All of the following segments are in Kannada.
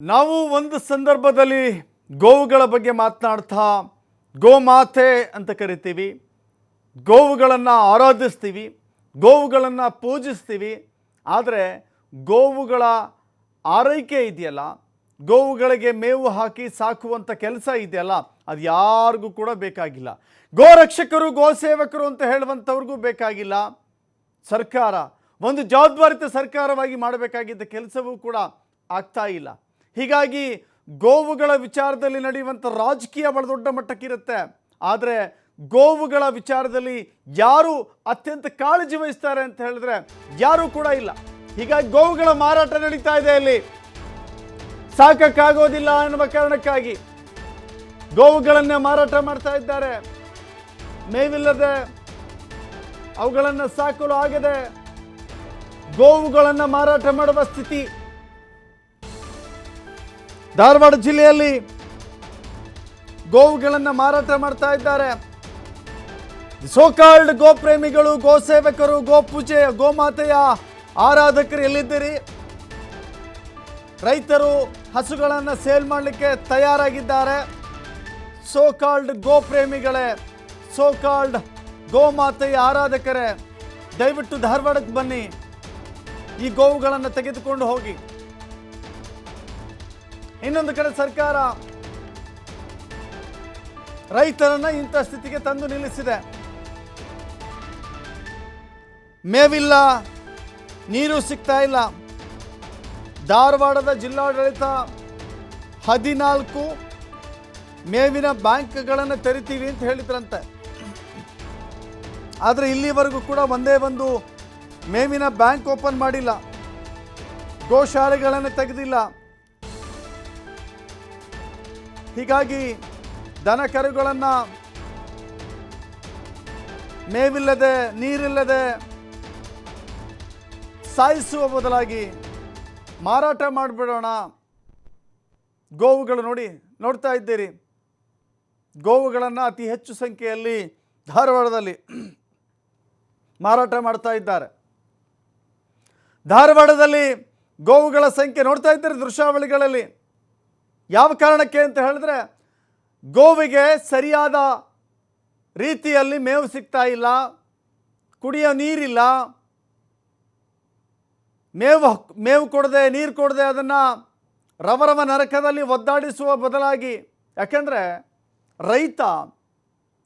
ನಾವು ಒಂದು ಸಂದರ್ಭದಲ್ಲಿ ಗೋವುಗಳ ಬಗ್ಗೆ ಮಾತನಾಡ್ತಾ ಗೋಮಾತೆ ಅಂತ ಕರಿತೀವಿ, ಗೋವುಗಳನ್ನು ಆರಾಧಿಸ್ತೀವಿ, ಗೋವುಗಳನ್ನು ಪೂಜಿಸ್ತೀವಿ. ಆದರೆ ಗೋವುಗಳ ಆರೈಕೆ ಇದೆಯಲ್ಲ, ಗೋವುಗಳಿಗೆ ಮೇವು ಹಾಕಿ ಸಾಕುವಂಥ ಕೆಲಸ ಇದೆಯಲ್ಲ, ಅದು ಯಾರಿಗೂ ಕೂಡ ಬೇಕಾಗಿಲ್ಲ. ಗೋರಕ್ಷಕರು ಗೋಸೇವಕರು ಅಂತ ಹೇಳುವಂಥವ್ರಿಗೂ ಬೇಕಾಗಿಲ್ಲ. ಸರ್ಕಾರ ಒಂದು ಜವಾಬ್ದಾರಿತ ಸರ್ಕಾರವಾಗಿ ಮಾಡಬೇಕಾಗಿದ್ದ ಕೆಲಸವೂ ಕೂಡ ಆಗ್ತಾ ಇಲ್ಲ. ಹೀಗಾಗಿ ಗೋವುಗಳ ವಿಚಾರದಲ್ಲಿ ನಡೆಯುವಂಥ ರಾಜಕೀಯ ಬಹಳ ದೊಡ್ಡ ಮಟ್ಟಕ್ಕಿರುತ್ತೆ. ಆದರೆ ಗೋವುಗಳ ವಿಚಾರದಲ್ಲಿ ಯಾರು ಅತ್ಯಂತ ಕಾಳಜಿ ವಹಿಸ್ತಾರೆ ಅಂತ ಹೇಳಿದ್ರೆ ಯಾರೂ ಕೂಡ ಇಲ್ಲ. ಹೀಗಾಗಿ ಗೋವುಗಳ ಮಾರಾಟ ನಡೀತಾ ಇದೆ. ಅಲ್ಲಿ ಸಾಕಕ್ಕಾಗೋದಿಲ್ಲ ಎನ್ನುವ ಕಾರಣಕ್ಕಾಗಿ ಗೋವುಗಳನ್ನೇ ಮಾರಾಟ ಮಾಡ್ತಾ ಇದ್ದಾರೆ. ಮೇವಿಲ್ಲದೆ ಅವುಗಳನ್ನು ಸಾಕಲು ಆಗದೆ ಗೋವುಗಳನ್ನು ಮಾರಾಟ ಮಾಡುವ ಸ್ಥಿತಿ ಧಾರವಾಡ ಜಿಲ್ಲೆಯಲ್ಲಿ ಗೋವುಗಳನ್ನು ಮಾರಾಟ ಮಾಡ್ತಾ ಇದ್ದಾರೆ. ಸೋಕಾಲ್ಡ್ ಗೋಪ್ರೇಮಿಗಳು, ಗೋಸೇವಕರು, ಗೋಪೂಜೆ, ಗೋಮಾತೆಯ ಆರಾಧಕರು ಎಲ್ಲಿದ್ದೀರಿ? ರೈತರು ಹಸುಗಳನ್ನು ಸೇಲ್ ಮಾಡಲಿಕ್ಕೆ ತಯಾರಾಗಿದ್ದಾರೆ. ಸೋಕಾಲ್ಡ್ ಗೋಪ್ರೇಮಿಗಳೇ, ಸೋಕಾಲ್ಡ್ ಗೋಮಾತೆಯ ಆರಾಧಕರೇ, ದಯವಿಟ್ಟು ಧಾರವಾಡಕ್ಕೆ ಬನ್ನಿ, ಈ ಗೋವುಗಳನ್ನು ತೆಗೆದುಕೊಂಡು ಹೋಗಿ. ಇನ್ನೊಂದು ಕಡೆ ಸರ್ಕಾರ ರೈತರನ್ನ ಇಂಥ ಸ್ಥಿತಿಗೆ ತಂದು ನಿಲ್ಲಿಸಿದೆ. ಮೇವಿಲ್ಲ, ನೀರು ಸಿಗ್ತಾ ಇಲ್ಲ. ಧಾರವಾಡದ ಜಿಲ್ಲಾಡಳಿತ 14 ಮೇವಿನ ಬ್ಯಾಂಕ್ಗಳನ್ನು ತೆರಿತೀವಿ ಅಂತ ಹೇಳಿದ್ರಂತೆ. ಆದರೆ ಇಲ್ಲಿವರೆಗೂ ಕೂಡ ಒಂದೇ ಒಂದು ಮೇವಿನ ಬ್ಯಾಂಕ್ ಓಪನ್ ಮಾಡಿಲ್ಲ, ಗೋಶಾಲೆಗಳನ್ನು ತೆಗೆದಿಲ್ಲ. ಹೀಗಾಗಿ ದನ ಕರುಗಳನ್ನು ಮೇವಿಲ್ಲದೆ, ನೀರಿಲ್ಲದೆ ಸಾಯಿಸುವ ಬದಲಾಗಿ ಮಾರಾಟ ಮಾಡಿಬಿಡೋಣ. ಗೋವುಗಳು ನೋಡ್ತಾ ಇದ್ದೀರಿ, ಗೋವುಗಳನ್ನು ಅತಿ ಹೆಚ್ಚು ಸಂಖ್ಯೆಯಲ್ಲಿ ಧಾರವಾಡದಲ್ಲಿ ಮಾರಾಟ ಮಾಡ್ತಾ ಇದ್ದಾರೆ. ಧಾರವಾಡದಲ್ಲಿ ಗೋವುಗಳ ಸಂಖ್ಯೆ ನೋಡ್ತಾ ಇದ್ದೀರಿ ದೃಶ್ಯಾವಳಿಗಳಲ್ಲಿ. ಯಾವ ಕಾರಣಕ್ಕೆ ಅಂತ ಹೇಳಿದ್ರೆ ಗೋವಿಗೆ ಸರಿಯಾದ ರೀತಿಯಲ್ಲಿ ಮೇವು ಸಿಗ್ತಾ ಇಲ್ಲ, ಕುಡಿಯೋ ನೀರಿಲ್ಲ. ಮೇವು ಕೊಡದೆ, ನೀರು ಕೊಡದೆ ಅದನ್ನು ರವರವ ನರಕದಲ್ಲಿ ಒದ್ದಾಡಿಸುವ ಬದಲಾಗಿ, ಯಾಕೆಂದರೆ ರೈತ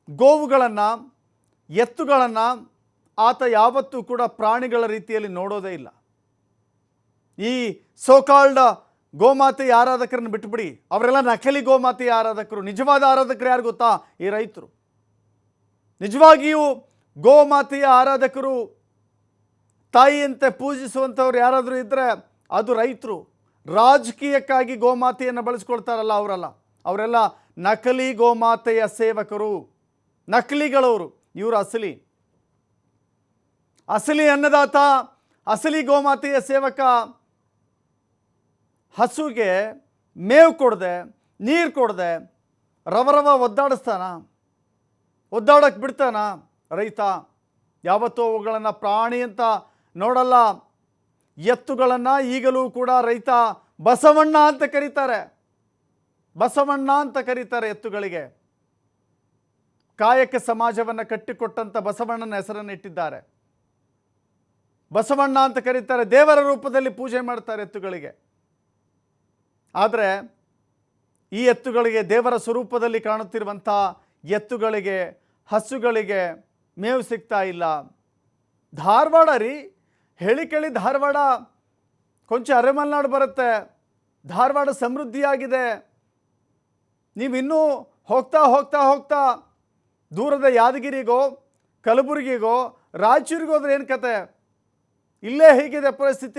ಗೋವುಗಳನ್ನು, ಎತ್ತುಗಳನ್ನು ಆತ ಯಾವತ್ತೂ ಕೂಡ ಪ್ರಾಣಿಗಳ ರೀತಿಯಲ್ಲಿ ನೋಡೋದೇ ಇಲ್ಲ. ಈ ಸೋಕಾಲ್ಡ್ ಗೋಮಾತೆಯ ಆರಾಧಕರನ್ನು ಬಿಟ್ಟುಬಿಡಿ, ಅವರೆಲ್ಲ ನಕಲಿ ಗೋಮಾತೆಯ ಆರಾಧಕರು. ನಿಜವಾದ ಆರಾಧಕರು ಯಾರು ಗೊತ್ತಾ? ಈ ರೈತರು. ನಿಜವಾಗಿಯೂ ಗೋಮಾತೆಯ ಆರಾಧಕರು, ತಾಯಿಯಂತೆ ಪೂಜಿಸುವಂಥವ್ರು ಯಾರಾದರೂ ಇದ್ದರೆ ಅದು ರೈತರು. ರಾಜಕೀಯಕ್ಕಾಗಿ ಗೋಮಾತೆಯನ್ನು ಬಳಸ್ಕೊಳ್ತಾರಲ್ಲ, ಅವರಲ್ಲ. ಅವರೆಲ್ಲ ನಕಲಿ ಗೋಮಾತೆಯ ಸೇವಕರು, ನಕಲಿಗಳವರು. ಇವರು ಅಸಲಿ ಅನ್ನದಾತ, ಅಸಲಿ ಗೋಮಾತೆಯ ಸೇವಕ ಹಸುಗೆ ಮೇವು ಕೊಡದೆ, ನೀರು ಕೊಡದೆ ರವರವ ಒದ್ದಾಡಕ್ಕೆ ಬಿಡ್ತಾನ ರೈತ? ಯಾವತ್ತೂ ಅವುಗಳನ್ನು ಪ್ರಾಣಿ ಅಂತ ನೋಡಲ್ಲ. ಎತ್ತುಗಳನ್ನು ಈಗಲೂ ಕೂಡ ರೈತ ಬಸವಣ್ಣ ಅಂತ ಕರೀತಾರೆ. ಬಸವಣ್ಣ ಅಂತ ಕರೀತಾರೆ ಎತ್ತುಗಳಿಗೆ. ಕಾಯಕ ಸಮಾಜವನ್ನು ಕಟ್ಟಿಕೊಟ್ಟಂಥ ಬಸವಣ್ಣನ ಹೆಸರನ್ನು ಇಟ್ಟಿದ್ದಾರೆ. ಬಸವಣ್ಣ ಅಂತ ಕರೀತಾರೆ. ದೇವರ ರೂಪದಲ್ಲಿ ಪೂಜೆ ಮಾಡ್ತಾರೆ ಎತ್ತುಗಳಿಗೆ. ಆದರೆ ಈ ಎತ್ತುಗಳಿಗೆ, ದೇವರ ಸ್ವರೂಪದಲ್ಲಿ ಕಾಣುತ್ತಿರುವಂಥ ಎತ್ತುಗಳಿಗೆ, ಹಸುಗಳಿಗೆ ಮೇವು ಸಿಗ್ತಾ ಇಲ್ಲ. ಧಾರವಾಡ ರೀ, ಹೇಳಿ ಕೇಳಿ ಧಾರವಾಡ ಕೊಂಚ ಅರೆಮಲೆನಾಡು ಬರುತ್ತೆ. ಧಾರವಾಡ ಸಮೃದ್ಧಿಯಾಗಿದೆ. ನೀವಿನ್ನೂ ಹೋಗ್ತಾ ಹೋಗ್ತಾ ಹೋಗ್ತಾ ದೂರದ ಯಾದಗಿರಿಗೋ, ಕಲಬುರಗಿಗೋ, ರಾಯಚೂರಿಗೋ ಹೋದ್ರೆ ಏನು ಕತೆ? ಇಲ್ಲೇ ಹೇಗಿದೆ ಪರಿಸ್ಥಿತಿ,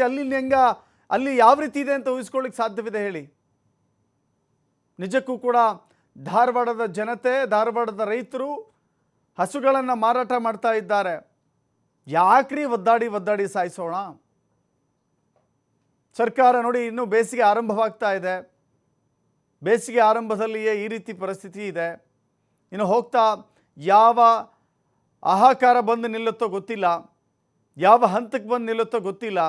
ಅಲ್ಲಿ ಯಾವ ರೀತಿ ಇದೆ ಅಂತ ಊಹಿಸ್ಕೊಳ್ಳಿಕ್ಕೆ ಸಾಧ್ಯವಿದೆ ಹೇಳಿ? ನಿಜಕ್ಕೂ ಕೂಡ ಧಾರವಾಡದ ಜನತೆ, ಧಾರವಾಡದ ರೈತರು ಹಸುಗಳನ್ನು ಮಾರಾಟ ಮಾಡ್ತಾ ಇದ್ದಾರೆ. ಯಾಕ್ರಿ ಒದ್ದಾಡಿ ಸಾಯಿಸೋಣ? ಸರ್ಕಾರ ಇನ್ನೂ ಬೇಸಿಗೆ ಆರಂಭವಾಗ್ತಾ ಇದೆ. ಬೇಸಿಗೆ ಆರಂಭದಲ್ಲಿಯೇ ಈ ರೀತಿ ಪರಿಸ್ಥಿತಿ ಇದೆ. ಇನ್ನು ಹೋಗ್ತಾ ಯಾವ ಹಾಹಾಕಾರ ಬಂದು ನಿಲ್ಲುತ್ತೋ ಗೊತ್ತಿಲ್ಲ, ಯಾವ ಹಂತಕ್ಕೆ ಬಂದು ನಿಲ್ಲುತ್ತೋ ಗೊತ್ತಿಲ್ಲ.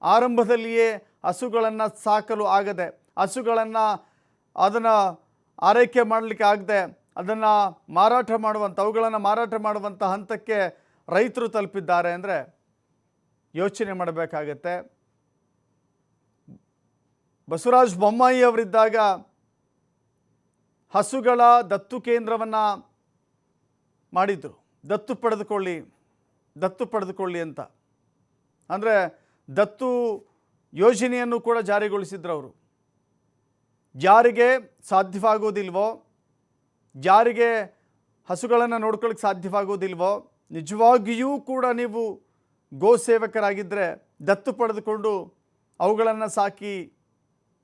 ಆರಂಭದಲ್ಲಿಯೇ ಹಸುಗಳನ್ನು ಸಾಕಲು ಆಗದೆ ಹಸುಗಳನ್ನು ಅದನ್ನು ಆರೈಕೆ ಮಾಡಲಿಕ್ಕೆ ಆಗದೆ ಅದನ್ನು ಅವುಗಳನ್ನು ಮಾರಾಟ ಮಾಡುವಂಥ ಹಂತಕ್ಕೆ ರೈತರು ತಲುಪಿದ್ದಾರೆ ಅಂದರೆ ಯೋಚನೆ ಮಾಡಬೇಕಾಗತ್ತೆ. ಬಸವರಾಜ ಬೊಮ್ಮಾಯಿ ಅವರಿದ್ದಾಗ ಹಸುಗಳ ದತ್ತು ಕೇಂದ್ರವನ್ನು ಮಾಡಿದರು. ದತ್ತು ಪಡೆದುಕೊಳ್ಳಿ ಅಂತ, ಅಂದರೆ ದತ್ತು ಯೋಜನೆಯನ್ನು ಕೂಡ ಜಾರಿಗೊಳಿಸಿದ್ರು ಅವರು. ಯಾರಿಗೆ ಸಾಧ್ಯವಾಗೋದಿಲ್ವೋ, ಯಾರಿಗೆ ಹಸುಗಳನ್ನು ನೋಡ್ಕೊಳ್ಳಿಕ್ಕೆ ಸಾಧ್ಯವಾಗೋದಿಲ್ವೋ, ನಿಜವಾಗಿಯೂ ಕೂಡ ನೀವು ಗೋ ಸೇವಕರಾಗಿದ್ದರೆ ದತ್ತು ಪಡೆದುಕೊಂಡು ಅವುಗಳನ್ನು ಸಾಕಿ,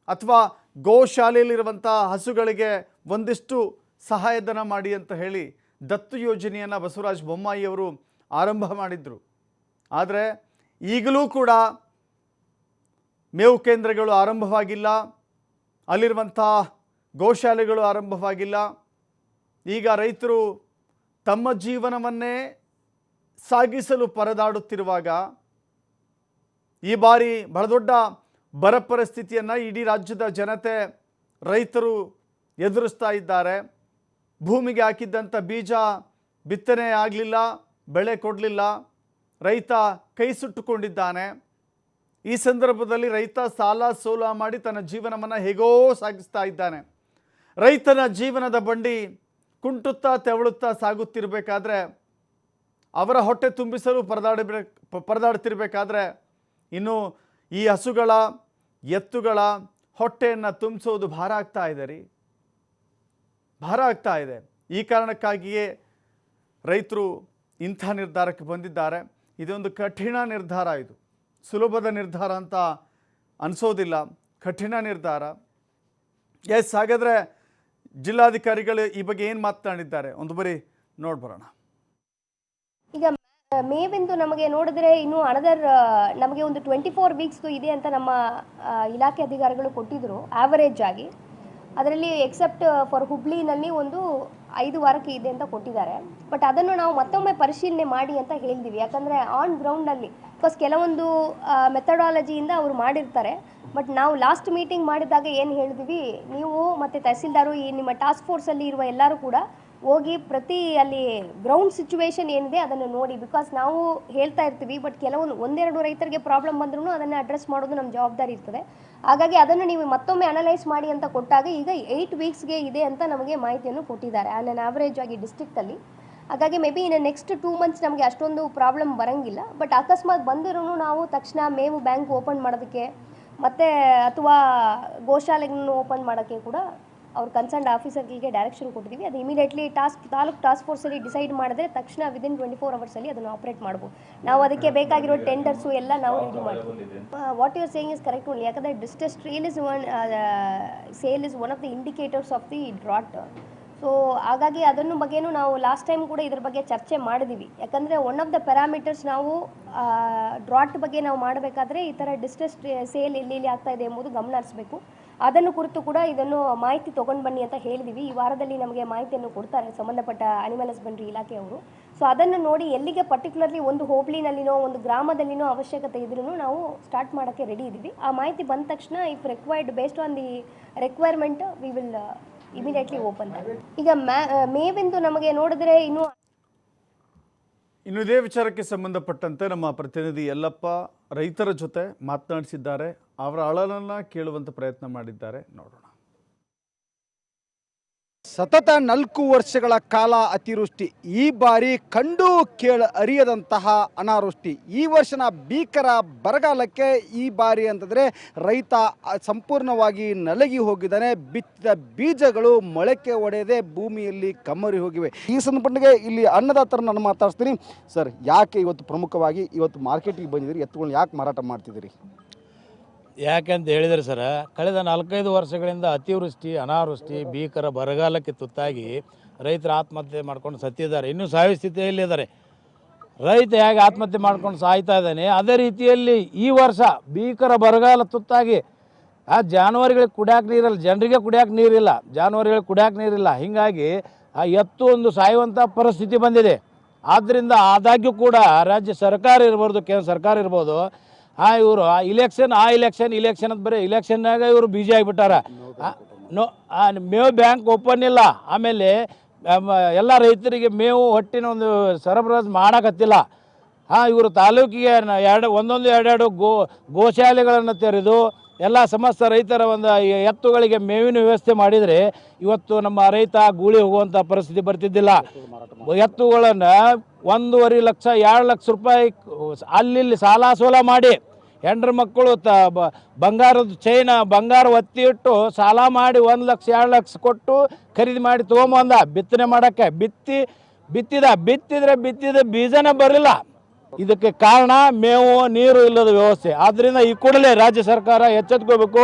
ಅಥವಾ ಗೋಶಾಲೆಯಲ್ಲಿರುವಂಥ ಹಸುಗಳಿಗೆ ಒಂದಿಷ್ಟು ಸಹಾಯಧನ ಮಾಡಿ ಅಂತ ಹೇಳಿ ದತ್ತು ಯೋಜನೆಯನ್ನು ಬಸವರಾಜ ಬೊಮ್ಮಾಯಿ ಅವರು ಆರಂಭ ಮಾಡಿದರು. ಆದರೆ ಈಗಲೂ ಕೂಡ ಮೇವು ಕೇಂದ್ರಗಳು ಆರಂಭವಾಗಿಲ್ಲ, ಅಲ್ಲಿರುವಂಥ ಗೋಶಾಲೆಗಳು ಆರಂಭವಾಗಿಲ್ಲ. ಈಗ ರೈತರು ತಮ್ಮ ಜೀವನವನ್ನೇ ಸಾಗಿಸಲು ಪರದಾಡುತ್ತಿರುವಾಗ ಈ ಬಾರಿ ಬಹಳ ದೊಡ್ಡ ಬರ ಪರಿಸ್ಥಿತಿಯನ್ನು ಇಡೀ ರಾಜ್ಯದ ಜನತೆ, ರೈತರು ಎದುರಿಸ್ತಾ ಇದ್ದಾರೆ. ಭೂಮಿಗೆ ಹಾಕಿದ್ದಂಥ ಬೀಜ ಬಿತ್ತನೆ ಆಗಲಿಲ್ಲ, ಬೆಳೆ ಕೊಡಲಿಲ್ಲ, ರೈತ ಕೈ ಸುಟ್ಟುಕೊಂಡಿದ್ದಾನೆ. ಈ ಸಂದರ್ಭದಲ್ಲಿ ರೈತ ಸಾಲ ಸೋಲ ಮಾಡಿ ತನ್ನ ಜೀವನವನ್ನು ಹೇಗೋ ಸಾಗಿಸ್ತಾ ಇದ್ದಾನೆ. ರೈತನ ಜೀವನದ ಬಂಡಿ ಕುಂಟುತ್ತಾ ತೆವಳುತ್ತಾ ಸಾಗುತ್ತಿರಬೇಕಾದ್ರೆ, ಅವರ ಹೊಟ್ಟೆ ತುಂಬಿಸಲು ಪರದಾಡ್ತಿರ್ಬೇಕಾದ್ರೆ ಇನ್ನು ಈ ಹಸುಗಳ ಎತ್ತುಗಳ ಹೊಟ್ಟೆಯನ್ನು ತುಂಬಿಸೋದು ಭಾರ ಆಗ್ತಾ ಇದೆ. ಈ ಕಾರಣಕ್ಕಾಗಿಯೇ ರೈತರು ಇಂಥ ನಿರ್ಧಾರಕ್ಕೆ ಬಂದಿದ್ದಾರೆ. ಇದೊಂದು ಕಠಿಣ ನಿರ್ಧಾರ, ಇದು ಸುಲಭದ ನಿರ್ಧಾರ ಅಂತ ಅನಿಸೋದಿಲ್ಲ, ಕಠಿಣ ನಿರ್ಧಾರ. ಎಸ್, ಹಾಗಾದರೆ ಜಿಲ್ಲಾಧಿಕಾರಿಗಳು ಈ ಬಗ್ಗೆ ಏನು ಮಾತನಾಡಿದ್ದಾರೆ ಒಂದು ಬರೀ ನೋಡ್ಬರೋಣ. ಈಗ ಮೇವಿಂದು ನಮಗೆ ನೋಡಿದ್ರೆ ಇನ್ನು ಅನದರ್ ನಮಗೆ ಒಂದು 24 ವೀಕ್ಸ್ದು ಇದೆ ಅಂತ ನಮ್ಮ ಇಲಾಖೆ ಅಧಿಕಾರಿಗಳು ಕೊಟ್ಟಿದ್ರು ಆವರೇಜ್ ಆಗಿ. ಅದರಲ್ಲಿ ಎಕ್ಸೆಪ್ಟ್ ಫಾರ್ ಹುಬ್ಳಿನಲ್ಲಿ ಒಂದು 5 ವಾರಕ್ಕೆ ಇದೆ ಅಂತ ಕೊಟ್ಟಿದ್ದಾರೆ. ಬಟ್ ಅದನ್ನು ನಾವು ಮತ್ತೊಮ್ಮೆ ಪರಿಶೀಲನೆ ಮಾಡಿ ಅಂತ ಹೇಳಿದ್ವಿ. ಯಾಕಂದರೆ ಆನ್ ಗ್ರೌಂಡಲ್ಲಿ ಬಿಕಾಸ್ ಕೆಲವೊಂದು ಮೆಥಡಾಲಜಿಯಿಂದ ಅವರು ಮಾಡಿರ್ತಾರೆ. ಬಟ್ ನಾವು ಲಾಸ್ಟ್ ಮೀಟಿಂಗ್ ಮಾಡಿದಾಗ ಏನು ಹೇಳಿದ್ವಿ, ನೀವು ಮತ್ತು ತಹಸೀಲ್ದಾರು ಈ ನಿಮ್ಮ ಟಾಸ್ಕ್ ಫೋರ್ಸಲ್ಲಿ ಇರುವ ಎಲ್ಲರೂ ಕೂಡ ಹೋಗಿ ಪ್ರತಿ ಅಲ್ಲಿ ಗ್ರೌಂಡ್ ಸಿಚುವೇಶನ್ ಏನಿದೆ ಅದನ್ನು ನೋಡಿ. ಬಿಕಾಸ್ ನಾವು ಹೇಳ್ತಾ ಇರ್ತೀವಿ, ಬಟ್ ಒಂದೆರಡು ರೈತರಿಗೆ ಪ್ರಾಬ್ಲಮ್ ಬಂದ್ರೂ ಅದನ್ನು ಅಡ್ರೆಸ್ ಮಾಡೋದು ನಮ್ಮ ಜವಾಬ್ದಾರಿ ಇರ್ತದೆ. ಹಾಗಾಗಿ ಅದನ್ನು ನೀವು ಮತ್ತೊಮ್ಮೆ ಅನಲೈಸ್ ಮಾಡಿ ಅಂತ ಕೊಟ್ಟಾಗ ಈಗ 8 ವೀಕ್ಸ್ಗೆ ಇದೆ ಅಂತ ನಮಗೆ ಮಾಹಿತಿಯನ್ನು ಕೊಟ್ಟಿದ್ದಾರೆ ಆನ್ ಆವ್ರೇಜ್ ಆಗಿ ಡಿಸ್ಟ್ರಿಕ್ಟಲ್ಲಿ. ಹಾಗಾಗಿ ಮೇ ಬಿ ಇನ್ನು ನೆಕ್ಸ್ಟ್ 2 ಮಂತ್ಸ್ ನಮಗೆ ಅಷ್ಟೊಂದು ಪ್ರಾಬ್ಲಮ್ ಬರೋಂಗಿಲ್ಲ. ಬಟ್ ಅಕಸ್ಮಾತ್ ಬಂದಿರೂ ನಾವು ತಕ್ಷಣ ಮೇವು ಬ್ಯಾಂಕ್ ಓಪನ್ ಮಾಡೋದಕ್ಕೆ ಮತ್ತು ಅಥವಾ ಗೋಶಾಲೆಗಳನ್ನು ಓಪನ್ ಮಾಡೋಕ್ಕೆ ಕೂಡ ಅವ್ರ ಕನ್ಸರ್ನ್ಡ್ ಆಫೀಸರ್ಗಳಿಗೆ ಡೈರೆಕ್ಷನ್ ಕೊಟ್ಟಿದ್ದೀವಿ. ಅದು ಇಮಿಡಿಯೇಟ್ಲಿ ತಾಲೂಕು ಟಾಸ್ಕ್ ಫೋರ್ಸಲ್ಲಿ ಡಿಸೈಡ್ ಮಾಡಿದ್ರೆ ತಕ್ಷಣ ವಿದಿನ್ 24 ಅವರ್ಸಲ್ಲಿ ಅದನ್ನು ಆಪ್ರೇಟ್ ಮಾಡ್ಬೋದು. ನಾವು ಅದಕ್ಕೆ ಬೇಕಾಗಿರೋ ಟೆಂಡರ್ಸು ಎಲ್ಲ ನಾವು ರೆಡಿ ಮಾಡ್ತೀವಿ. What you are saying is correct only. ಯಾಕಂದರೆ distress sale is one of the indicators of the drought. So ಹಾಗಾಗಿ ಅದನ್ನು ಬಗ್ಗೆನೂ ನಾವು ಲಾಸ್ಟ್ ಟೈಮ್ ಕೂಡ ಇದ್ರ ಬಗ್ಗೆ ಚರ್ಚೆ ಮಾಡಿದ್ದೀವಿ. ಯಾಕಂದರೆ ಒನ್ ಆಫ್ ದ ಪ್ಯಾರಾಮೀಟರ್ಸ್ ನಾವು ಡ್ರಾಟ್ ಬಗ್ಗೆ ನಾವು ಮಾಡಬೇಕಾದ್ರೆ ಈ ಥರ ಡಿಸ್ಟ್ರೆಸ್ ಸೇಲ್ ಎಲ್ಲಿ ಆಗ್ತಾ ಇದೆ ಎಂಬುದು ಗಮನ ಹರಿಸಬೇಕು. ಅದನ್ನು ಕುರಿತು ಕೂಡ ಇದನ್ನು ಮಾಹಿತಿ ತೊಗೊಂಡು ಬನ್ನಿ ಅಂತ ಹೇಳಿದ್ದೀವಿ. ಈ ವಾರದಲ್ಲಿ ನಮಗೆ ಮಾಹಿತಿಯನ್ನು ಕೊಡ್ತಾರೆ ಸಂಬಂಧಪಟ್ಟ ಅನಿಮಲ್ ಹಸ್ಬೆಂಡ್ರಿ ಇಲಾಖೆಯವರು. ಸೊ ಅದನ್ನು ನೋಡಿ ಎಲ್ಲಿಗೆ ಪರ್ಟಿಕ್ಯುಲರ್ಲಿ ಒಂದು ಹೋಬಳಿನಲ್ಲಿನೋ ಒಂದು ಗ್ರಾಮದಲ್ಲಿನೋ ಅವಶ್ಯಕತೆ ಇದ್ರೂ ನಾವು ಸ್ಟಾರ್ಟ್ ಮಾಡೋಕ್ಕೆ ರೆಡಿ ಇದ್ದೀವಿ. ಆ ಮಾಹಿತಿ ಬಂದ ತಕ್ಷಣ if required based on the requirement we will immediately open. ಈಗ ಮೇವಿಂದು ನಮಗೆ ನೋಡಿದ್ರೆ ಇನ್ನು ಇದೇ ವಿಚಾರಕ್ಕೆ ಸಂಬಂಧಪಟ್ಟಂತೆ ನಮ್ಮ ಪ್ರತಿನಿಧಿ ಯಲ್ಲಪ್ಪ ರೈತರ ಜೊತೆ ಮಾತನಾಡಿಸಿದ್ದಾರೆ. ಅವರ ಅಳಲನ್ನು ಕೇಳುವಂಥ ಪ್ರಯತ್ನ ಮಾಡಿದ್ದಾರೆ, ನೋಡೋಣ. ಸತತ 4 ವರ್ಷಗಳ ಕಾಲ ಅತಿವೃಷ್ಟಿ, ಈ ಬಾರಿ ಕಂಡು ಅರಿಯದಂತಹ ಅನಾವೃಷ್ಟಿ, ಈ ವರ್ಷನ ಭೀಕರ ಬರಗಾಲಕ್ಕೆ ಈ ಬಾರಿ ಅಂತಂದರೆ ರೈತ ಸಂಪೂರ್ಣವಾಗಿ ನಲಗಿ ಹೋಗಿದ್ದಾನೆ. ಬಿತ್ತಿದ ಬೀಜಗಳು ಮೊಳಕೆ ಒಡೆಯದೆ ಭೂಮಿಯಲ್ಲಿ ಕಮ್ಮರಿ ಹೋಗಿವೆ. ಈ ಸಂದರ್ಭಕ್ಕೆ ಇಲ್ಲಿ ಅನ್ನದಾತರನ್ನು ನಾನು ಮಾತಾಡ್ತೀನಿ. ಸರ್, ಯಾಕೆ ಇವತ್ತು ಪ್ರಮುಖವಾಗಿ ಇವತ್ತು ಮಾರ್ಕೆಟಿಗೆ ಬಂದಿದ್ದೀರಿ? ಎತ್ತುಗಳನ್ನ ಯಾಕೆ ಮಾರಾಟ ಮಾಡ್ತಿದ್ದೀರಿ? ಯಾಕೆಂತ ಹೇಳಿದರೆ ಸರ, ಕಳೆದ 4-5 ವರ್ಷಗಳಿಂದ ಅತಿವೃಷ್ಟಿ, ಅನಾವೃಷ್ಟಿ, ಭೀಕರ ಬರಗಾಲಕ್ಕೆ ತುತ್ತಾಗಿ ರೈತರು ಆತ್ಮಹತ್ಯೆ ಮಾಡ್ಕೊಂಡು ಸತ್ತಿದ್ದಾರೆ. ಇನ್ನೂ ಸಾಯುವ ಸ್ಥಿತಿಯಲ್ಲಿದ್ದಾರೆ. ರೈತ ಹೇಗೆ ಆತ್ಮಹತ್ಯೆ ಮಾಡ್ಕೊಂಡು ಸಾಯ್ತಾ ಇದ್ದಾನೆ, ಅದೇ ರೀತಿಯಲ್ಲಿ ಈ ವರ್ಷ ಭೀಕರ ಬರಗಾಲ ತುತ್ತಾಗಿ ಆ ಜಾನುವಾರುಗಳಿಗೆ ಕುಡಿಯೋಕೆ ನೀರಿಲ್ಲ, ಜನರಿಗೆ ಕುಡಿಯೋಕೆ ನೀರಿಲ್ಲ, ಜಾನುವಾರುಗಳಿಗೆ ಕುಡಿಯೋಕೆ ನೀರಿಲ್ಲ. ಹೀಗಾಗಿ ಆ ಎತ್ತು ಒಂದು ಸಾಯುವಂಥ ಪರಿಸ್ಥಿತಿ ಬಂದಿದೆ. ಆದ್ದರಿಂದ ಆದಾಗ್ಯೂ ಕೂಡ ರಾಜ್ಯ ಸರ್ಕಾರ ಇರ್ಬೋದು, ಕೇಂದ್ರ ಸರ್ಕಾರ ಇರ್ಬೋದು, ಇವರು ಇಲೆಕ್ಷನ್ ಅಂತ ಬರೀ ಇಲೆಕ್ಷನ್ನಾಗ ಇವರು ಬಿಜಿ ಆಗಿಬಿಟ್ಟಾರ. ಮೇವು ಬ್ಯಾಂಕ್ ಓಪನ್ ಇಲ್ಲ. ಆಮೇಲೆ ಎಲ್ಲ ರೈತರಿಗೆ ಮೇವು ಹೊಟ್ಟಿನ ಒಂದು ಸರಬರಾಜು ಮಾಡೋಕತ್ತಿಲ್ಲ. ಇವರು ತಾಲೂಕಿಗೆ ಎರಡೆರಡು ಗೋಶಾಲೆಗಳನ್ನು ತೆರೆದು ಎಲ್ಲ ಸಮಸ್ತ ರೈತರ ಒಂದು ಎತ್ತುಗಳಿಗೆ ಮೇವಿನ ವ್ಯವಸ್ಥೆ ಮಾಡಿದರೆ ಇವತ್ತು ನಮ್ಮ ರೈತ ಗೂಳಿ ಹೋಗುವಂಥ ಪರಿಸ್ಥಿತಿ ಬರ್ತಿದ್ದಿಲ್ಲ. ಎತ್ತುಗಳನ್ನು 1.5 ಲಕ್ಷ 2 ಲಕ್ಷ ರೂಪಾಯಿ ಅಲ್ಲಿ ಸಾಲ ಸೋಲ ಮಾಡಿ ಹೆಂಡ್ರ ಮಕ್ಕಳು ಬಂಗಾರದ ಚೈನ ಬಂಗಾರ ಒತ್ತಿ ಇಟ್ಟು ಸಾಲ ಮಾಡಿ 1 ಲಕ್ಷ 2 ಲಕ್ಷ ಕೊಟ್ಟು ಖರೀದಿ ಮಾಡಿ ತೊಗೊಂಬಂದ ಬಿತ್ತನೆ ಮಾಡೋಕ್ಕೆ. ಬಿತ್ತಿದ ಬೀಜನೇ ಬರಲಿಲ್ಲ. ಇದಕ್ಕೆ ಕಾರಣ ಮೇವು ನೀರು ಇಲ್ಲದ ವ್ಯವಸ್ಥೆ. ಆದ್ದರಿಂದ ಈ ಕೂಡಲೇ ರಾಜ್ಯ ಸರ್ಕಾರ ಎಚ್ಚೆತ್ತುಕೋಬೇಕು.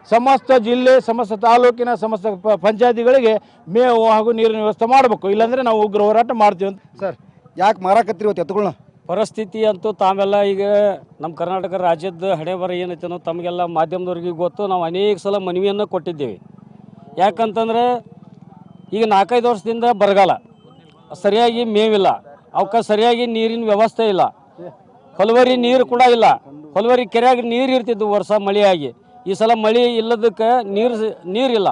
ಸಮಸ್ತ ಜಿಲ್ಲೆ ಸಮಸ್ತ ತಾಲೂಕಿನ ಸಮಸ್ತ ಪಂಚಾಯತಿಗಳಿಗೆ ಮೇವು ಹಾಗೂ ನೀರಿನ ವ್ಯವಸ್ಥೆ ಮಾಡಬೇಕು. ಇಲ್ಲಾಂದರೆ ನಾವು ಉಗ್ರ ಹೋರಾಟ ಮಾಡ್ತೀವಿ ಅಂತ. ಸರ್ ಯಾಕೆ ಮಾರಾಕತ್ರಿ ಇವತ್ತು ಎತ್ತುಗಳನ್ನ? ಪರಿಸ್ಥಿತಿ ಅಂತೂ ತಾವೆಲ್ಲ ಈಗ ನಮ್ಮ ಕರ್ನಾಟಕ ರಾಜ್ಯದ ಹಣೆಬರ ಏನೈತೆ ಅನ್ನೋ ತಮಗೆಲ್ಲ ಮಾಧ್ಯಮದವ್ರಿಗೆ ಗೊತ್ತು. ನಾವು ಅನೇಕ ಸಲ ಮನವಿಯನ್ನು ಕೊಟ್ಟಿದ್ದೇವೆ. ಯಾಕಂತಂದರೆ ಈಗ 4-5 ವರ್ಷದಿಂದ ಬರಗಾಲ, ಸರಿಯಾಗಿ ಮೇವಿಲ್ಲ, ಅವಕ್ಕೆ ಸರಿಯಾಗಿ ನೀರಿನ ವ್ಯವಸ್ಥೆ ಇಲ್ಲ, ಹೊಲವರಿ ನೀರು ಕೂಡ ಇಲ್ಲ. ಹೊಲವರಿ ಕೆರೆಯಾಗಿ ನೀರು ಇರ್ತಿದ್ದು ವರ್ಷ ಮಳೆಯಾಗಿ. ಈ ಸಲ ಮಳೆ ಇಲ್ಲದಕ್ಕೆ ನೀರಿಲ್ಲ.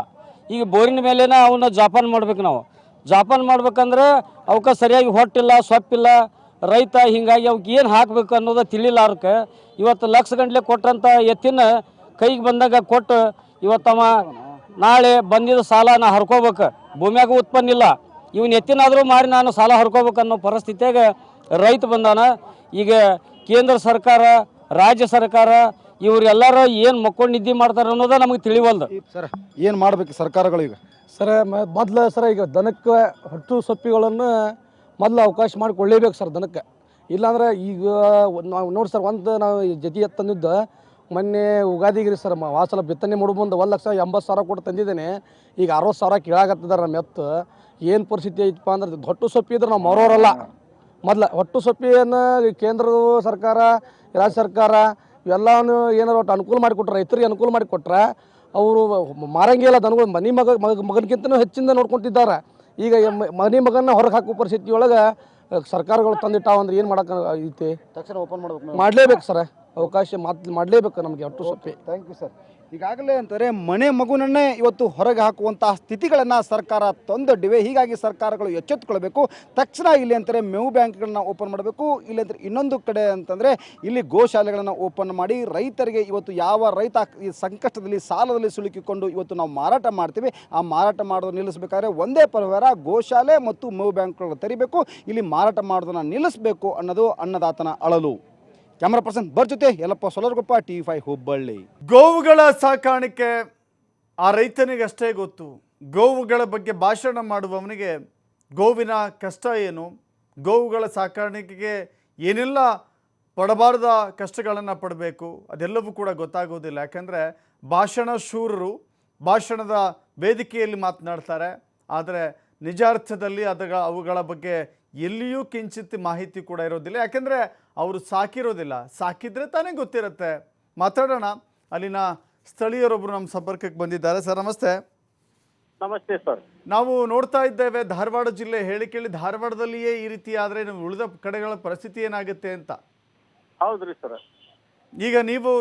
ಈಗ ಬೋರಿನ ಮೇಲೇನ ಅವನ್ನ ಜಾಪಾನ್ ಮಾಡ್ಬೇಕು. ನಾವು ಜಾಪಾನ್ ಮಾಡ್ಬೇಕಂದ್ರೆ ಅವಕ್ಕೆ ಸರಿಯಾಗಿ ಹೊಟ್ಟಿಲ್ಲ, ಸೊಪ್ಪಿಲ್ಲ. ರೈತ ಹಿಂಗಾಗಿ ಅವಕ್ಕೆ ಏನು ಹಾಕಬೇಕು ಅನ್ನೋದು ತಿಳಿಲಾರಕ್ಕೆ ಇವತ್ತು ಲಕ್ಷ ಗಂಟ್ಲೆ ಕೊಟ್ಟಂಥ ಎತ್ತಿನ ಕೈಗೆ ಬಂದಾಗ ಕೊಟ್ಟು ಇವತ್ತವ ನಾಳೆ ಬಂದಿದ್ದ ಸಾಲ ನಾ ಹರ್ಕೋಬೇಕು. ಭೂಮಿಯಾಗ ಉತ್ಪನ್ನ ಇಲ್ಲ, ಇವನ್ ಎತ್ತಿನಾದರೂ ಮಾರಿ ನಾನು ಸಾಲ ಹರ್ಕೋಬೇಕು ಅನ್ನೋ ಪರಿಸ್ಥಿತಿಯಾಗ ರೈತ ಬಂದಾನ. ಈಗ ಕೇಂದ್ರ ಸರ್ಕಾರ, ರಾಜ್ಯ ಸರ್ಕಾರ ಇವರೆಲ್ಲರೂ ಏನು ಮಕ್ಕೊಂಡು ನಿದ್ದೆ ಮಾಡ್ತಾರೆ ಅನ್ನೋದು ನಮಗೆ ತಿಳಿವಲ್ದು. ಸರ್ ಏನು ಮಾಡಬೇಕು ಸರ್ಕಾರಗಳು ಈಗ? ಸರ್ ಮೊದಲು ಸರ್ ಈಗ ದನಕ್ಕೆ ಹೊಟ್ಟು ಸೊಪ್ಪಿಗಳನ್ನು ಮೊದಲು ಅವಕಾಶ ಮಾಡಿಕೊಳ್ಳೇಬೇಕು ಸರ್ ದನಕ್ಕೆ. ಇಲ್ಲಾಂದ್ರೆ ಈಗ ನಾವು ನೋಡಿ ಸರ್, ನಾವು ಜತಿ ಎತ್ತು ತಂದಿದ್ದು ಮೊನ್ನೆ ಉಗಾದಿಗಿರಿ ಸರ್. ವಾಸಲ ಬಿತ್ತನೆ ಮಾಡೋ ಮುಂದೆ 1,80,000 ಕೊಟ್ಟು ತಂದಿದ್ದೇನೆ. ಈಗ 60,000 ಕೇಳಾಕತ್ತಿದ್ದಾರೆ ನಮ್ಮ ಎತ್ತು. ಏನು ಪರಿಸ್ಥಿತಿ ಐತಪ್ಪ ಅಂದ್ರೆ ಹೊಟ್ಟು ಸೊಪ್ಪಿ ಇದ್ರೆ ನಾವು ಮರೋರಲ್ಲ. ಮೊದಲು ಹೊಟ್ಟು ಸೊಪ್ಪಿಯನ್ನು ಕೇಂದ್ರ ಸರ್ಕಾರ, ರಾಜ್ಯ ಸರ್ಕಾರ ಇವೆಲ್ಲನೂ ಏನಾರು ಒಟ್ಟು ಅನುಕೂಲ ಮಾಡಿಕೊಟ್ರೆ, ರೈತರಿಗೆ ಅನುಕೂಲ ಮಾಡಿಕೊಟ್ರೆ ಅವರು ಮಾರಂಗಿಲ್ಲ ದನಗಳು. ಮಗನಿಗಿಂತನೂ ಹೆಚ್ಚಿಂದ ನೋಡ್ಕೊತಿದ್ದಾರೆ. ಈಗ ಮಗನ ಹೊರಗೆ ಹಾಕೋ ಪರಿಸ್ಥಿತಿ ಒಳಗೆ ಸರ್ಕಾರಗಳು ತಂದಿಟ್ಟಾವ ಅಂದ್ರೆ ಏನು ಮಾಡೋಕೆ ಐತಿ? ತಕ್ಷಣ ಓಪನ್ ಮಾಡಬೇಕು, ಮಾಡಲೇಬೇಕು ಸರ್. ಅವಕಾಶ ಮಾಡಲೇಬೇಕು ನಮಗೆ ಹೊಟ್ಟು ಸೊಪ್ಪಿ. Thank you sir. ಈಗಾಗಲೇ ಅಂತಾರೆ ಮನೆ ಮಗುನನ್ನೇ ಇವತ್ತು ಹೊರಗೆ ಹಾಕುವಂತಹ ಸ್ಥಿತಿಗಳನ್ನು ಸರ್ಕಾರ ತಂದೊಡ್ಡಿವೆ. ಹೀಗಾಗಿ ಸರ್ಕಾರಗಳು ಎಚ್ಚೆತ್ತುಕೊಳ್ಬೇಕು. ತಕ್ಷಣ ಇಲ್ಲಿ ಅಂತಾರೆ ಮೇವು ಬ್ಯಾಂಕ್ಗಳನ್ನ ಓಪನ್ ಮಾಡಬೇಕು. ಇಲ್ಲಿ ಅಂತಾರೆ ಇನ್ನೊಂದು ಕಡೆ ಅಂತಂದರೆ ಇಲ್ಲಿ ಗೋಶಾಲೆಗಳನ್ನು ಓಪನ್ ಮಾಡಿ ರೈತರಿಗೆ ಇವತ್ತು ಯಾವ ರೈತ ಈ ಸಂಕಷ್ಟದಲ್ಲಿ ಸಾಲದಲ್ಲಿ ಸಿಲುಕಿಕೊಂಡು ಇವತ್ತು ನಾವು ಮಾರಾಟ ಮಾಡ್ತೀವಿ, ಆ ಮಾರಾಟ ಮಾಡೋದು ನಿಲ್ಲಿಸಬೇಕಾದ್ರೆ ಒಂದೇ ಪರಿವಾರ ಗೋಶಾಲೆ ಮತ್ತು ಮೇವು ಬ್ಯಾಂಕ್ಗಳನ್ನು ತೆರಿಬೇಕು. ಇಲ್ಲಿ ಮಾರಾಟ ಮಾಡೋದನ್ನು ನಿಲ್ಲಿಸಬೇಕು ಅನ್ನೋದು ಅನ್ನದಾತನ ಅಳಲು. ಕ್ಯಾಮರಾ ಪರ್ಸನ್ ಬರ್ ಜೊತೆ ಯಲ್ಲಪ್ಪ ಸೊಲರ್ಗೊಪ್ಪ, TV5 ಹುಬ್ಬಳ್ಳಿ. ಗೋವುಗಳ ಸಾಕಾಣಿಕೆ ಆ ರೈತನಿಗಷ್ಟೇ ಗೊತ್ತು. ಗೋವುಗಳ ಬಗ್ಗೆ ಭಾಷಣ ಮಾಡುವವನಿಗೆ ಗೋವಿನ ಕಷ್ಟ ಏನು, ಗೋವುಗಳ ಸಾಕಾಣಿಕೆಗೆ ಏನೆಲ್ಲ ಪಡಬಾರ್ದ ಕಷ್ಟಗಳನ್ನು ಪಡಬೇಕು ಅದೆಲ್ಲವೂ ಕೂಡ ಗೊತ್ತಾಗೋದಿಲ್ಲ. ಯಾಕಂದರೆ ಭಾಷಣ ಶೂರರು ಭಾಷಣದ ವೇದಿಕೆಯಲ್ಲಿ ಮಾತನಾಡ್ತಾರೆ, ಆದರೆ ನಿಜಾರ್ಥದಲ್ಲಿ ಅವುಗಳ ಬಗ್ಗೆ ಎಲ್ಲಿಯೂ ಕಿಂಚಿತ್ ಮಾಹಿತಿ ಕೂಡ ಇರೋದಿಲ್ಲ. ಯಾಕೆಂದರೆ ಅವರು ಸಾಕಿರೋದಿಲ್ಲ. ಸಾಕಿದ್ರೆ ತಾನೇ ಗೊತ್ತಿರುತ್ತೆ. ಮಾತಾಡೋಣ. ಅಲ್ಲಿನ ಸ್ಥಳೀಯರೊಬ್ಬರು ನಮ್ಮ ಸಂಪರ್ಕಕ್ಕೆ ಬಂದಿದ್ದಾರೆ. ಸರ್ ನಮಸ್ತೆ. ನಮಸ್ತೆ ಸರ್. ನಾವು ನೋಡ್ತಾ ಇದ್ದೇವೆ ಧಾರವಾಡ ಜಿಲ್ಲೆ, ಹೇಳಿ ಕೇಳಿ ಧಾರವಾಡದಲ್ಲಿಯೇ ಈ ರೀತಿ ಆದರೆ ಉಳಿದ ಕಡೆಗಳ ಪರಿಸ್ಥಿತಿ ಏನಾಗುತ್ತೆ ಅಂತ. ಹೌದ್ರಿ ಸರ್. ಈಗ ನೀವು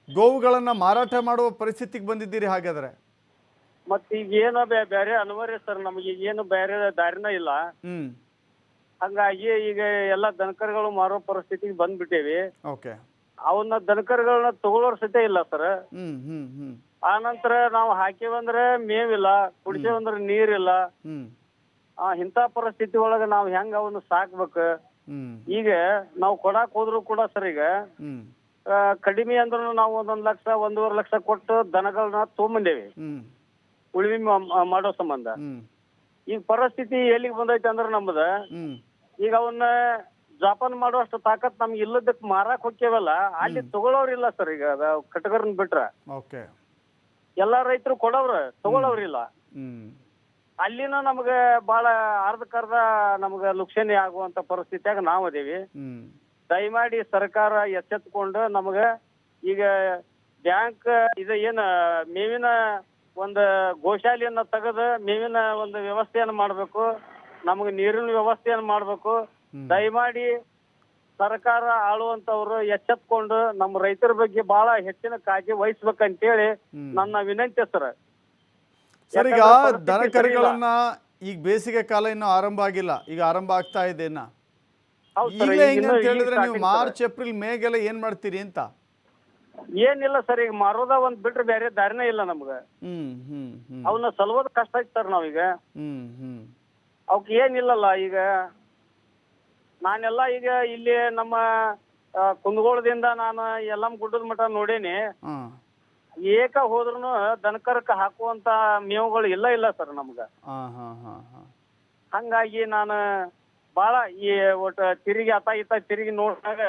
ಗೋವುಗಳನ್ನು ಮಾರಾಟ ಮಾಡುವ ಪರಿಸ್ಥಿತಿಗೆ ಬಂದಿದ್ದೀರಿ ಹಾಗಾದರೆ? ಮತ್ತೆ ಈಗ ಏನೋ ಬೇರೆ ಅನಿವಾರ್ಯ ಸರ್, ನಮಗೆ ಏನು ಬೇರೆ ದಾರಿನ ಇಲ್ಲ. ಹಂಗಾಗಿ ಈಗ ಎಲ್ಲ ದನಕರುಗಳು ಮಾರೋ ಪರಿಸ್ಥಿತಿಗೆ ಬಂದ್ಬಿಟ್ಟೇವಿ. ಓಕೆ. ಅವನ್ನ ದನಕರುಗಳನ್ನ ತಗೊಳ್ಳೋರ್ ಸತೆ ಇಲ್ಲ ಸರ್. ಆ ನಂತರ ನಾವು ಹಾಕಿವಂದ್ರೆ ಮೇವಿಲ್ಲ, ಕುಡಿಸೇವಂದ್ರೆ ನೀರಿಲ್ಲ. ಇಂಥ ಪರಿಸ್ಥಿತಿ ಒಳಗ ನಾವ್ ಹೆಂಗ ಅವನ್ನ ಸಾಕ್ಬೇಕು? ಈಗ ನಾವು ಕೊಡಾಕ್ ಹೋದ್ರು ಕೂಡ ಸರ್, ಈಗ ಕಡಿಮೆ ಅಂದ್ರೂ ನಾವು 1 ಲಕ್ಷ 1.5 ಲಕ್ಷ ಕೊಟ್ಟು ದನಗಳನ್ನ ತೊಗೊಂಬಂದೇವಿ ಉಳಿಮೆ ಮಾಡೋ ಸಂಬಂಧ. ಈಗ ಪರಿಸ್ಥಿತಿ ಎಲ್ಲಿಗೆ ಬಂದೈತೆ ಅಂದ್ರೆ ನಮ್ದ ಈಗ ಅವನ್ನ ಜಾಪಾನ್ ಮಾಡುವಷ್ಟು ತಾಕತ್ ನಮ್ಗೆ ಇಲ್ಲದಕ್ಕೆ ಮಾರಾಕ್ ಹೋಗ್ತೇವಲ್ಲ, ಅಲ್ಲಿ ತಗೊಳ್ಳೋರಿಲ್ಲ ಸರ್. ಈಗ ಕಟಗರನ್ ಬಿಟ್ರ ಎಲ್ಲಾ ರೈತರು ಕೊಡೋವ್ರ, ತಗೊಳ್ಳೋರಿಲ್ಲ. ಅಲ್ಲಿನ ನಮ್ಗ ಬಹಳ ಅರ್ಧಕ್ಕರ್ಧ ನಮ್ಗ ಲುಕ್ಷಣಿ ಆಗುವಂತ ಪರಿಸ್ಥಿತಿಯಾಗ ನಾವ್ ಅದೇವಿ. ದಯಮಾಡಿ ಸರ್ಕಾರ ಎಚ್ಚೆತ್ಕೊಂಡು ನಮ್ಗ ಈಗ ಬ್ಯಾಂಕ್ ಇದು ಏನ ಮೇವಿನ ಒಂದು ಗೋಶಾಲೆಯನ್ನ ತೆಗೆದು ಮೇವಿನ ಒಂದು ವ್ಯವಸ್ಥೆಯನ್ನ ಮಾಡ್ಬೇಕು, ನಮ್ಗೆ ನೀರಿನ ವ್ಯವಸ್ಥೆಯನ್ನ ಮಾಡ್ಬೇಕು. ದಯಮಾಡಿ ಸರ್ಕಾರ ಆಳುವಂತವ್ರು ಎಚ್ಚೆತ್ಕೊಂಡು ನಮ್ಮ ರೈತರ ಬಗ್ಗೆ ಬಹಳ ಹೆಚ್ಚಿನ ಕಾಳಜಿ ವಹಿಸ್ಬೇಕಂತೇಳಿ ನನ್ನ ವಿನಂತಿ ಸರ್. ಸರ್, ಈಗ ಯಾಕಂದ್ರೆ ಪರಿಸ್ಥಿತಿ ದನ ಸರಿ ಇಲ್ಲ. ಕರುಗಳನ್ನ ಈಗ ಬೇಸಿಗೆ ಕಾಲ ಇನ್ನೂ ಆರಂಭ ಆಗಿಲ್ಲ, ಈಗ ಆರಂಭ ಆಗ್ತಾ ಇದೆ ಇನ್ನ. ಹೌದು ಸರ್, ಈಗಲೇ ಈಗ ಹಿಂಗೆ ಇನ್ನೂ ಅಂತ ಹೇಳಿದ್ರೆ ಈಗ ನೀವು starting ಸರ್. ಮಾರ್ಚ್ ಏಪ್ರಿಲ್ ಮೇಗೆಲ್ಲ ಏನ್ ಮಾಡ್ತೀರಿ ಅಂತ? ಏನಿಲ್ಲ ಸರ್, ಈಗ ಮಾರೋದ ಒಂದ್ ಬಿಟ್ರೆ ಬೇರೆ ದಾರಿನೇ ಇಲ್ಲ ನಮ್ಗ. ಅವನ್ನ ಸಲುವದ ಕಷ್ಟ ಐತಿ ಸರ್ ನಾವೀಗ. ಅವಕ್ ಏನಿಲ್ಲಲ್ಲ ಈಗ. ನಾನೆಲ್ಲ ಈಗ ಇಲ್ಲಿ ನಮ್ಮ ಕುಂದಗೋಳದಿಂದ ನಾನು ಯಲ್ಲಮ್ಮ ಗುಡ್ಡದ ಮಠ ನೋಡೇನಿ. ಏಕ ಹೋದ್ರೂ ದನಕರಕ್ಕೆ ಹಾಕುವಂತ ಮೇವುಗಳು ಇಲ್ಲ ಸರ್ ನಮ್ಗ. ಹಂಗಾಗಿ ನಾನು ಬಾಳ ಈ ಒಟ್ಟು ತಿರುಗಿ ಅತ ಇತ ತಿರುಗಿ ನೋಡಿದಾಗ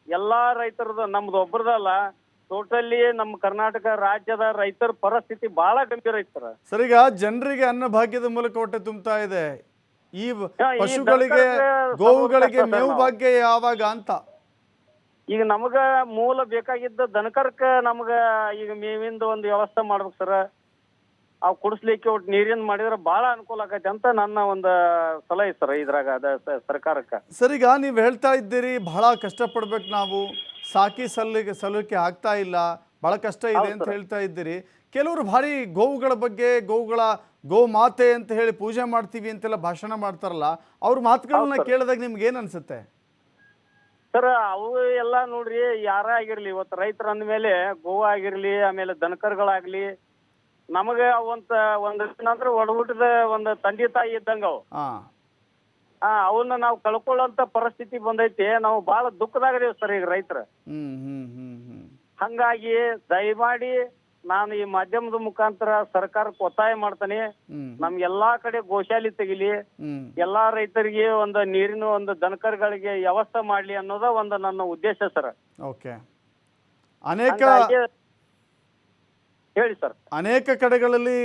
ಎಲ್ಲಾ ರೈತರದ್ದು ನಮ್ದು ಒಬ್ಬರದಲ್ಲ, ಟೋಟಲಿ ನಮ್ಮ ಕರ್ನಾಟಕ ರಾಜ್ಯದ ರೈತರ ಪರಿಸ್ಥಿತಿ ಬಹಳ ಗಂಭೀರ ಐತಿ ಸರ್. ಸರ್, ಈಗ ಜನರಿಗೆ ಅನ್ನಭಾಗ್ಯದ ಮೂಲಕ ಹೊಟ್ಟೆ ತುಂಬ್ತಾ ಇದೆ, ಈ ಪಶುಗಳಿಗೆ ಗೋವುಗಳಿಗೆ ಮೇವು ಭಾಗ್ಯ ಯಾವಾಗ ಅಂತ? ಈಗ ನಮಗ ಮೂಲ ಬೇಕಾಗಿದ್ದ ದನಕರ್ಕ ನಮ್ಗ ಈಗ ಮೇವಿಂದ ಒಂದು ವ್ಯವಸ್ಥೆ ಮಾಡ್ಬೇಕು ಸರ್. ಅವ್ ಕುಡಿಸ್ಲಿಕ್ಕೆ ಒಟ್ಟು ನೀರಿನ ಮಾಡಿದ್ರೆ ಬಹಳ ಅನುಕೂಲ ಆಗೈತೆ ಅಂತ ನನ್ನ ಒಂದು ಸಲಹೆ ಸರ್ ಇದ್ರಾಗ ಸರ್ಕಾರಕ್ಕೆ. ಸರ್, ಈಗ ನೀವು ಹೇಳ್ತಾ ಇದ್ದೀರಿ ಬಹಳ ಕಷ್ಟಪಡ್ಬೇಕು ನಾವು, ಸಾಕಿ ಸಲ್ಲಕ್ಕೆ ಆಗ್ತಾ ಇಲ್ಲ, ಬಹಳ ಕಷ್ಟ ಇದೆ ಅಂತ ಹೇಳ್ತಾ ಇದ್ದೀರಿ. ಕೆಲವರು ಭಾರಿ ಗೋವುಗಳ ಬಗ್ಗೆ, ಗೋ ಮಾತೆ ಅಂತ ಹೇಳಿ ಪೂಜೆ ಮಾಡ್ತೀವಿ ಅಂತೆಲ್ಲ ಭಾಷಣ ಮಾಡ್ತಾರಲ್ಲ, ಅವ್ರ ಮಾತುಗಳನ್ನ ಕೇಳಿದಾಗ ನಿಮ್ಗೆ ಏನ್ ಅನ್ಸುತ್ತೆ? ಸರ್, ಅವು ಎಲ್ಲ ನೋಡ್ರಿ, ಯಾರೇ ಆಗಿರ್ಲಿ, ಇವತ್ತು ರೈತರ ಅಂದ್ಮೇಲೆ ಗೋವು ಆಗಿರ್ಲಿ, ಆಮೇಲೆ ದನಕರುಗಳಾಗ್ಲಿ, ನಮಗ ಒಂದ್ ನಂತರ ಒಡಹುಟ್ಟಿದ ಒಂದು ತಂದೆ ತಾಯಿ ಇದ್ದಂಗ ಅವು. ಅವನ್ನ ನಾವು ಕಳ್ಕೊಳ್ಳೋಂತ ಪರಿಸ್ಥಿತಿ ಬಂದೈತಿ. ನಾವು ಬಹಳ ದುಃಖದಾಗದೇವ್ ಸರ್ ಈಗ ರೈತರ. ಹಂಗಾಗಿ ದಯಮಾಡಿ ನಾನು ಈ ಮಾಧ್ಯಮದ ಮುಖಾಂತರ ಸರ್ಕಾರಕ್ಕೆ ಒತ್ತಾಯ ಮಾಡ್ತಾನೆ, ನಮ್ಗೆಲ್ಲಾ ಕಡೆ ಗೋಶಾಲೆ ತೆಗಿಲಿ, ಎಲ್ಲಾ ರೈತರಿಗೆ ಒಂದು ನೀರಿನ ಒಂದು ದನಕರುಗಳಿಗೆ ವ್ಯವಸ್ಥೆ ಮಾಡ್ಲಿ ಅನ್ನೋದ ಒಂದು ನನ್ನ ಉದ್ದೇಶ ಸರ್. ಓಕೆ. ಹೇಳಿ ಸರ್. ಅನೇಕ ಕಡೆಗಳಲ್ಲಿ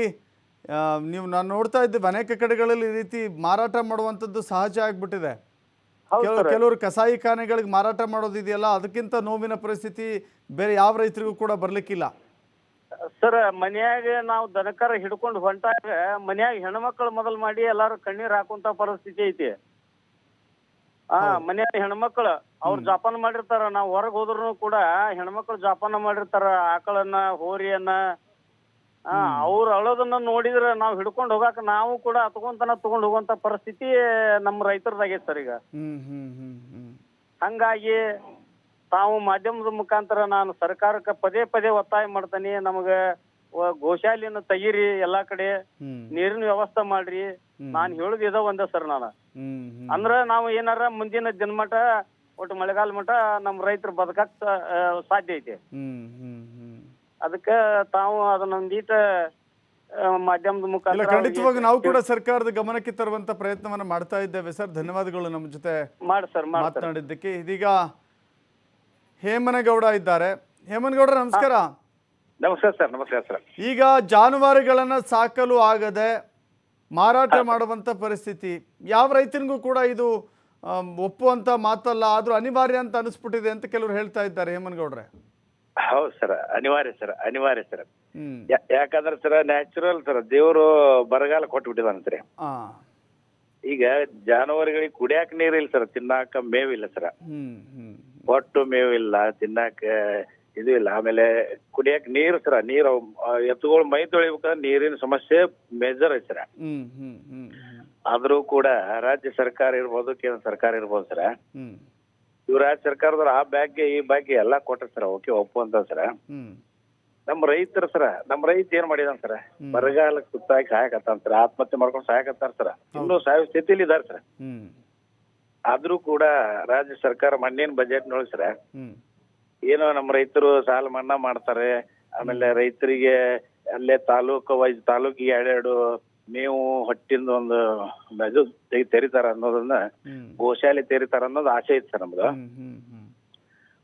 ನಾನು ನೋಡ್ತಾ ಇದ್ದೀವಿ, ಅನೇಕ ಕಡೆಗಳಲ್ಲಿ ಈ ರೀತಿ ಮಾರಾಟ ಮಾಡುವಂಥದ್ದು ಸಹಜ ಆಗ್ಬಿಟ್ಟಿದೆ. ಕೆಲವರು ಕಸಾಯಿ ಖಾನೆಗಳಿಗೆ ಮಾರಾಟ ಮಾಡೋದಿದೆಯಲ್ಲ, ಅದಕ್ಕಿಂತ ನೋವಿನ ಪರಿಸ್ಥಿತಿ ಬೇರೆ ಯಾವ ರೈತರಿಗೂ ಕೂಡ ಬರ್ಲಿಕ್ಕಿಲ್ಲ ಸರ್. ಮನ್ಯಾಗ ನಾವು ದನಕರ ಹಿಡ್ಕೊಂಡು ಹೊಂಟಾಗ ಮನ್ಯಾಗ ಹೆಣ್ಮಕ್ಳು ಮೊದಲು ಮಾಡಿ ಎಲ್ಲಾರು ಕಣ್ಣೀರ್ ಹಾಕುವಂತ ಪರಿಸ್ಥಿತಿ ಐತಿ. ಮನ್ಯಾಗ ಹೆಣ್ಮಕ್ಳು ಅವ್ರು ಜೋಪಾನ ಮಾಡಿರ್ತಾರ. ನಾವ್ ಹೊರಗ್ ಹೋದ್ರು ಕೂಡ ಹೆಣ್ಮಕ್ಳು ಜೋಪಾನ ಮಾಡಿರ್ತಾರ ಆಕಳನ್ನ, ಹೋರಿಯನ್ನ. ಅವ್ರು ಅಳೋದನ್ನ ನೋಡಿದ್ರೆ ನಾವ್ ಹಿಡ್ಕೊಂಡು ಹೋಗಾಕ ನಾವು ಕೂಡ ತಗೊಂಡ್ ಹೋಗುವಂತ ಪರಿಸ್ಥಿತಿ ನಮ್ಮ ರೈತರದಾಗೈತೆ ಸರ್ ಈಗ. ಹಂಗಾಗಿ ತಾವು ಮಾಧ್ಯಮದ ಮುಖಾಂತರ ನಾನು ಸರ್ಕಾರಕ್ಕೆ ಪದೇ ಒತ್ತಾಯ ಮಾಡ್ತಾನೆ, ನಮಗ ಗೋಶಾಲೆಯನ್ನು ತೆಗೀರಿ, ಎಲ್ಲಾ ಕಡೆ ನೀರಿನ ವ್ಯವಸ್ಥೆ ಮಾಡ್ರಿ. ನಾನ್ ಹೇಳುದು ಇದ ಒಂದೇ ಸರ್. ನಾನು ಅಂದ್ರ ನಾವು ಏನಾರ ಮುಂದಿನ ಜನ್ಮಟ ಒಟ್ಟು ಮಳೆಗಾಲ ಮಠ ನಮ್ಮ ರೈತರು ಬದುಕಕ್ ಸಾಧ್ಯ ಐತಿ. ಅದಕ್ಕ ತಾವು ಅದನ್ನೊಂದೀಟ ಮಾಧ್ಯಮದ ಮುಖಾಂತರ ಖಂಡಿತವಾಗಿ ನಾವು ಕೂಡ ಸರ್ಕಾರದ ಗಮನಕ್ಕೆ ತರುವಂತ ಪ್ರಯತ್ನವನ್ನ ಮಾಡ್ತಾ ಇದ್ದೇವೆ ಸರ್. ಧನ್ಯವಾದಗಳು ನಮ್ಮ ಜೊತೆ ಮಾತನಾಡಿದ್ದಕ್ಕೆ. ಇದೀಗ ಹೇಮನಗೌಡ ಇದ್ದಾರೆ. ಹೇಮನಗೌಡ, ನಮಸ್ಕಾರ. ನಮಸ್ಕಾರ ಸರ್. ನಮಸ್ಕಾರ ಸರ್. ಈಗ ಜಾನುವಾರುಗಳನ್ನ ಸಾಕಲು ಆಗದೆ ಮಾರಾಟ ಮಾಡುವಂತ ಪರಿಸ್ಥಿತಿ ಯಾವ ರೈತನಿಗೂ ಕೂಡ ಇದು ಒಪ್ಪುವಂತ ಮಾತಲ್ಲ, ಆದ್ರೂ ಅನಿವಾರ್ಯ ಅಂತ ಅನಿಸ್ಬಿಟ್ಟಿದೆ ಅಂತ ಕೆಲವರು ಹೇಳ್ತಾ ಇದ್ದಾರೆ. ಹೇಮನಗೌಡ್ರೆ. ಹೌದು ಸರ್, ಅನಿವಾರ್ಯ ಸರ್. ಯಾಕಂದ್ರೆ ಸರ್ ನ್ಯಾಚುರಲ್ ಸರ್, ದೇವರು ಬರಗಾಲ ಕೊಟ್ಬಿಟ್ಟಿದಾನಂತ್ರಿ. ಈಗ ಜಾನುವಾರುಗಳಿಗೆ ಕುಡಿಯಾಕ ನೀರಿಲ್ಲ ಸರ್, ತಿನ್ನಾಕ ಮೇವಿಲ್ಲ ಸರ್. ಒಟ್ಟು ಮೇವಿಲ್ಲ, ತಿನ್ನಾಕ ಇದು ಇಲ್ಲ. ಆಮೇಲೆ ಕುಡಿಯಾಕ ನೀರು ಸರ, ನೀರು ಎತ್ತುಗಳು ಮೈ ತೊಳಿಬೇಕಾದ್ರೆ ನೀರಿನ ಸಮಸ್ಯೆ ಮೇಜರ್ ಐತಿ ಸರ. ಆದ್ರೂ ಕೂಡ ರಾಜ್ಯ ಸರ್ಕಾರ ಇರ್ಬೋದು, ಕೇಂದ್ರ ಸರ್ಕಾರ ಇರ್ಬೋದು ಸರ, ಇವ್ ರಾಜ್ಯ ಸರ್ಕಾರದವ್ರು ಆ ಭಾಗ್ಯ ಈ ಭಾಗ್ಯ ಎಲ್ಲಾ ಕೊಟ್ಟ ಸರ. ಓಕೆ, ಒಪ್ಪುವಂತ ಸರ. ನಮ್ಮ ರೈತರ ಸರ, ನಮ್ಮ ರೈತ ಏನ್ ಮಾಡಿದಾನ ಸರ, ಬರಗಾಲಕ್ಕೆ ಸುತ್ತಾಗಿ ಸಾಯಕತ್ತಾನ ಸರ, ಆತ್ಮಹತ್ಯೆ ಮಾಡ್ಕೊಂಡು ಸಾಯಕತ್ತಾರ ಸರ. ಇನ್ನೂ ಸಾಯೋ ಸ್ಥಿತಿಲಿ ಇದಾರ ಸರ. ಆದ್ರೂ ಕೂಡ ರಾಜ್ಯ ಸರ್ಕಾರ ಮೊನ್ನೇನ್ ಬಜೆಟ್ ನೋಡಿ ಸರ, ಏನೋ ನಮ್ಮ ರೈತರು ಸಾಲ ಮನ್ನಾ ಮಾಡ್ತಾರೆ, ಆಮೇಲೆ ರೈತರಿಗೆ ಅಲ್ಲೇ ತಾಲೂಕಿಗೆ ಎರಡೆರಡು ಮೇವು ಹೊಟ್ಟಿಂದ ಒಂದು ಇದು ತೆರಿತಾರ ಅನ್ನೋದನ್ನ, ಗೋಶಾಲೆ ತೆರಿತಾರ ಅನ್ನೋದು ಆಸೆ ಇತ್ತು ಸರ್ ನಮ್ದು.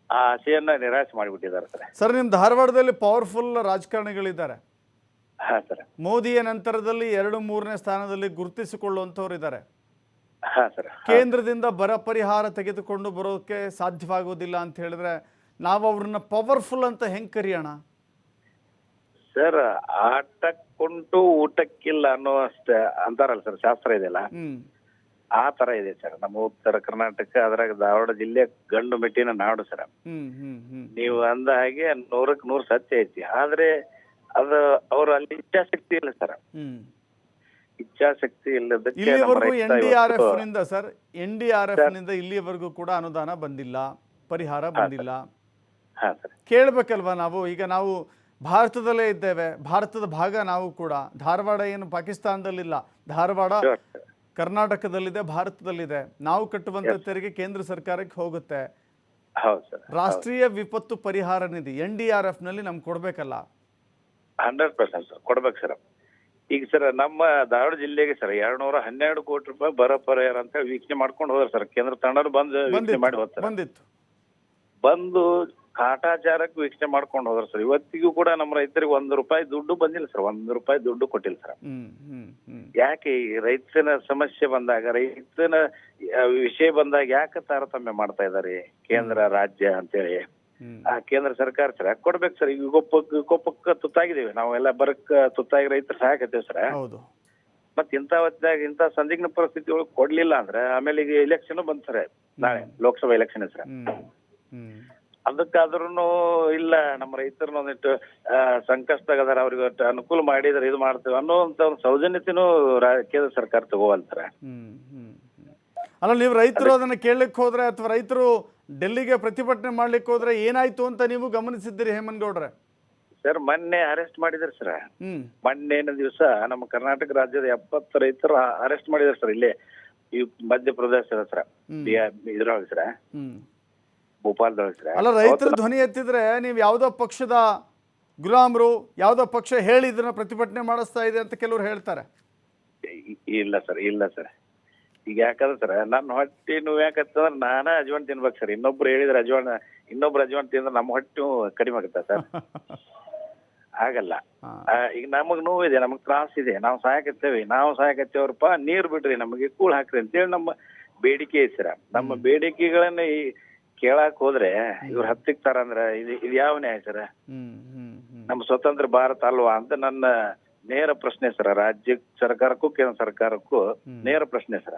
ಆ ಆಸೆಯನ್ನ ನಿರಾಶೆ ಮಾಡಿಬಿಟ್ಟಿದ್ದಾರೆ ಸರ್. ಸರ್, ನಿಮ್ ಧಾರವಾಡದಲ್ಲಿ ಪವರ್ಫುಲ್ ರಾಜಕಾರಣಿಗಳಿದ್ದಾರೆ. ಹಾ ಸರ್. ಮೋದಿಯ ನಂತರದಲ್ಲಿ 2-3ನೇ ಸ್ಥಾನದಲ್ಲಿ ಗುರುತಿಸಿಕೊಳ್ಳುವಂತವ್ರು ಇದ್ದಾರೆ. ಹಾ ಸರ್. ಕೇಂದ್ರದಿಂದ ಬರ ಪರಿಹಾರ ತೆಗೆದುಕೊಂಡು ಬರೋಕೆ ಸಾಧ್ಯವಾಗೋದಿಲ್ಲ ಅಂತ ಹೇಳಿದ್ರೆ ನಾವು ಅವ್ರನ್ನ ಪವರ್ಫುಲ್ ಅಂತ ಹೆಂಗ್ ಕರಿಯೋಣ ಸರ್? ಆಟಕ್ಕುಂಟು ಊಟಕ್ಕಿಲ್ಲ ಅನ್ನೋ ಅಂತಾರಲ್ಲ ಸರ್, ಶಾಸ್ತ್ರ ಇದೆಯಲ್ಲ. ಆ ತರ ಇದೆ ಸರ್ ನಮ್ಮ ಉತ್ತರ ಕರ್ನಾಟಕ, ಅದ್ರಾಗ ಧಾರವಾಡ ಜಿಲ್ಲೆ ಗಂಡು ಮೆಟ್ಟಿನ ನಾಡು ಸರ್. ನೀವು ಅಂದ ಹಾಗೆ 100ಕ್ಕೆ 100 ಸತ್ಯ ಐತಿ. ಆದ್ರೆ ಅದು ಅವ್ರ ಅಲ್ಲಿ ಇಚ್ಛಾಶಕ್ತಿ ಇಲ್ಲ ಸರ್. ಇಚ್ಛಾಶಕ್ತಿ ಇಲ್ಲದಕ್ಕೆ ಇಲ್ಲಿವರೆಗೂ NDRF ನಿಂದ ಸರ್, NDRF ನಿಂದ ಇಲ್ಲಿವರೆಗೂ ಕೂಡ ಅನುದಾನ ಬಂದಿಲ್ಲ, ಪರಿಹಾರ ಬಂದಿಲ್ಲ. ಕೇಳಬೇಕಲ್ವಾ ನಾವು? ಈಗ ನಾವು ಭಾರತದಲ್ಲೇ ಇದ್ದೇವೆ, ಭಾರತದ ಭಾಗ ನಾವು ಕೂಡ. ಧಾರವಾಡ ಏನು ಪಾಕಿಸ್ತಾನದಲ್ಲಿಲ್ಲ, ಧಾರವಾಡ ಕರ್ನಾಟಕದಲ್ಲಿದೆ, ಭಾರತದಲ್ಲಿದೆ. ನಾವು ಕಟ್ಟುವಂತ ತೆರಿಗೆ ಕೇಂದ್ರ ಸರ್ಕಾರಕ್ಕೆ ಹೋಗುತ್ತೆ. ರಾಷ್ಟ್ರೀಯ ವಿಪತ್ತು ಪರಿಹಾರ ನಿಧಿ NDRF ನಲ್ಲಿ ನಮ್ಗೆ ಕೊಡ್ಬೇಕಲ್ಲ? 100% ಸರ್ ಕೊಡ್ಬೇಕು ಸರ್. ಈಗ ಸರ್ ನಮ್ಮ ಧಾರವಾಡ ಜಿಲ್ಲೆಗೆ ಸರ್ 212 ಕೋಟಿ ರೂಪಾಯಿ ಬರ ಪರಿಹಾರ ಅಂತ ಹೇಳಿ ವೀಕ್ಷಣೆ ಮಾಡ್ಕೊಂಡು ಹೋದ್ರ ಸರ್. ಕೇಂದ್ರ ತಂಡ ಬಂದು ವೀಕ್ಷಣೆ ಮಾಡಿ ಹೋಗ್ತಾರೆ. ಬಂದು ಕಾಟಾಚಾರಕ್ಕೆ ವೀಕ್ಷಣೆ ಮಾಡ್ಕೊಂಡು ಹೋದ್ರ ಸರ್. ಇವತ್ತಿಗೂ ಕೂಡ ನಮ್ಮ ರೈತರಿಗೆ 1 ರೂಪಾಯಿ ದುಡ್ಡು ಬಂದಿಲ್ಲ ಸರ್. 1 ರೂಪಾಯಿ ದುಡ್ಡು ಕೊಟ್ಟಿಲ್ಲ ಸರ್. ಯಾಕೆ ಈ ರೈತನ ಸಮಸ್ಯೆ ಬಂದಾಗ, ರೈತನ ವಿಷಯ ಬಂದಾಗ ಯಾಕೆ ತಾರತಮ್ಯ ಮಾಡ್ತಾ ಇದಾರೆ ಕೇಂದ್ರ ರಾಜ್ಯ ಅಂತೇಳಿ? ಆ ಕೇಂದ್ರ ಸರ್ಕಾರ ಸರ್ ಕೊಡ್ಬೇಕು ಸರ್. ಈಗ ಕೊಪ್ಪಕ್ಕೆ ತುತ್ತಾಗಿದ್ದೇವೆ ನಾವೆಲ್ಲ, ಬರಕ್ ತುತ್ತಾಗಿ ರೈತರು ಸಾಕತ್ತೇವೆ ಸರ್. ಮತ್ ಇಂಥ ಹೊತ್ತಿನಾಗ ಇಂಥ ಸಂದಿಗ್ಧ ಪರಿಸ್ಥಿತಿ ಒಳಗೆ ಕೊಡ್ಲಿಲ್ಲ ಅಂದ್ರೆ ಆಮೇಲೆ ಈಗ ಎಲೆಕ್ಷನ್ ಬಂದ್ ಸರ್, ನಾಳೆ ಲೋಕಸಭಾ ಎಲೆಕ್ಷನ್ ಸರ್. ಅದಕ್ಕಾದ್ರೂ ಇಲ್ಲ ನಮ್ಮ ರೈತರನ್ನ ಒಂದಿಟ್ಟು ಸಂಕಷ್ಟದಾಗದಾರ, ಅವ್ರಿಗೆ ಅನುಕೂಲ ಮಾಡಿದ್ರೆ ಇದು ಮಾಡ್ತೇವೆ ಅನ್ನೋಂತ ಒಂದು ಸೌಜನ್ಯತೆನೂ ಕೇಂದ್ರ ಸರ್ಕಾರ ತಗೋವಲ್ತಾರೆ. ಅಲ್ಲ, ನೀವು ರೈತರು ಅದನ್ನ ಕೇಳಲಿಕ್ಕೆ ಹೋದ್ರೆ ಅಥವಾ ರೈತರು ಡೆಲ್ಲಿಗೆ ಪ್ರತಿಭಟನೆ ಮಾಡ್ಲಿಕ್ಕೆ ಹೋದ್ರೆ ಏನಾಯ್ತು ಅಂತ ನೀವು ಗಮನಿಸಿದ್ದೀರಿ ಹೇಮನಗೌಡ್ರೆ? ಸರ್ ಮೊನ್ನೆ ಅರೆಸ್ಟ್ ಮಾಡಿದಾರೆ ಸರ್. ಮೊನ್ನೆನ ದಿವಸ ನಮ್ಮ ಕರ್ನಾಟಕ ರಾಜ್ಯದ 70 ರೈತರು ಅರೆಸ್ಟ್ ಮಾಡಿದಾರೆ ಸರ್. ಇಲ್ಲೇ ಈ ಮಧ್ಯಪ್ರದೇಶ ಸರ್, ಇದ್ರೊಳಗೆ ಸರ್, ಭೋಪಾಲ್ದೊಳಗೆ ಸರ್. ಅಲ್ಲ, ರೈತರ ಧ್ವನಿ ಎತ್ತಿದ್ರೆ ನೀವು ಯಾವ್ದೋ ಪಕ್ಷದ ಗುಲಾಮರು, ಯಾವ್ದೋ ಪಕ್ಷ ಹೇಳಿ ಇದನ್ನ ಪ್ರತಿಭಟನೆ ಮಾಡಿಸ್ತಾ ಇದೆ ಅಂತ ಕೆಲವರು ಹೇಳ್ತಾರೆ. ಇಲ್ಲ ಸರ್, ಇಲ್ಲ ಸರ್. ಈಗ ಯಾಕಂದ್ರೆ ಸರ್ ನನ್ನ ಹೊಟ್ಟೆ ನೋವು ಯಾಕಂತಂದ್ರೆ ನಾನೇ ಅಜವಾನ್ ತಿನ್ಬೇಕು ಸರ್. ಇನ್ನೊಬ್ರು ಹೇಳಿದ್ರೆ ಇನ್ನೊಬ್ರು ಅಜವಾನ್ ತಿಂದ್ರೆ ನಮ್ಮ ಹೊಟ್ಟೆ ಕಡಿಮೆ ಆಗುತ್ತಾ ಸರ್? ಆಗಲ್ಲ. ಈಗ ನಮಗ್ ನೋವಿದೆ, ನಮಗ್ ತ್ರಾಸ ಇದೆ, ನಾವು ಸಾಯಕತ್ತೇವ್ರಪ್ಪ, ನೀರ್ ಬಿಡ್ರಿ, ನಮಗೆ ಕೂಳ್ ಹಾಕ್ರಿ ಅಂತೇಳಿ ನಮ್ಮ ಬೇಡಿಕೆ ಐತಿ ಸರ್. ನಮ್ಮ ಬೇಡಿಕೆಗಳನ್ನ ಕೇಳಾಕ್ ಹೋದ್ರೆ ಇವ್ರು ಹತ್ತಿಕ್ತಾರ ಅಂದ್ರ ಇದು ಯಾವ ನ್ಯಾಯ ಸರ್? ನಮ್ಮ ಸ್ವತಂತ್ರ ಭಾರತ ಅಲ್ವಾ ಅಂತ ನನ್ನ ನೇರ ಪ್ರಶ್ನೆ ಸರ್. ರಾಜ್ಯ ಸರ್ಕಾರಕ್ಕೂ ಕೇಂದ್ರ ಸರ್ಕಾರಕ್ಕೂ ನೇರ ಪ್ರಶ್ನೆ ಸರ್.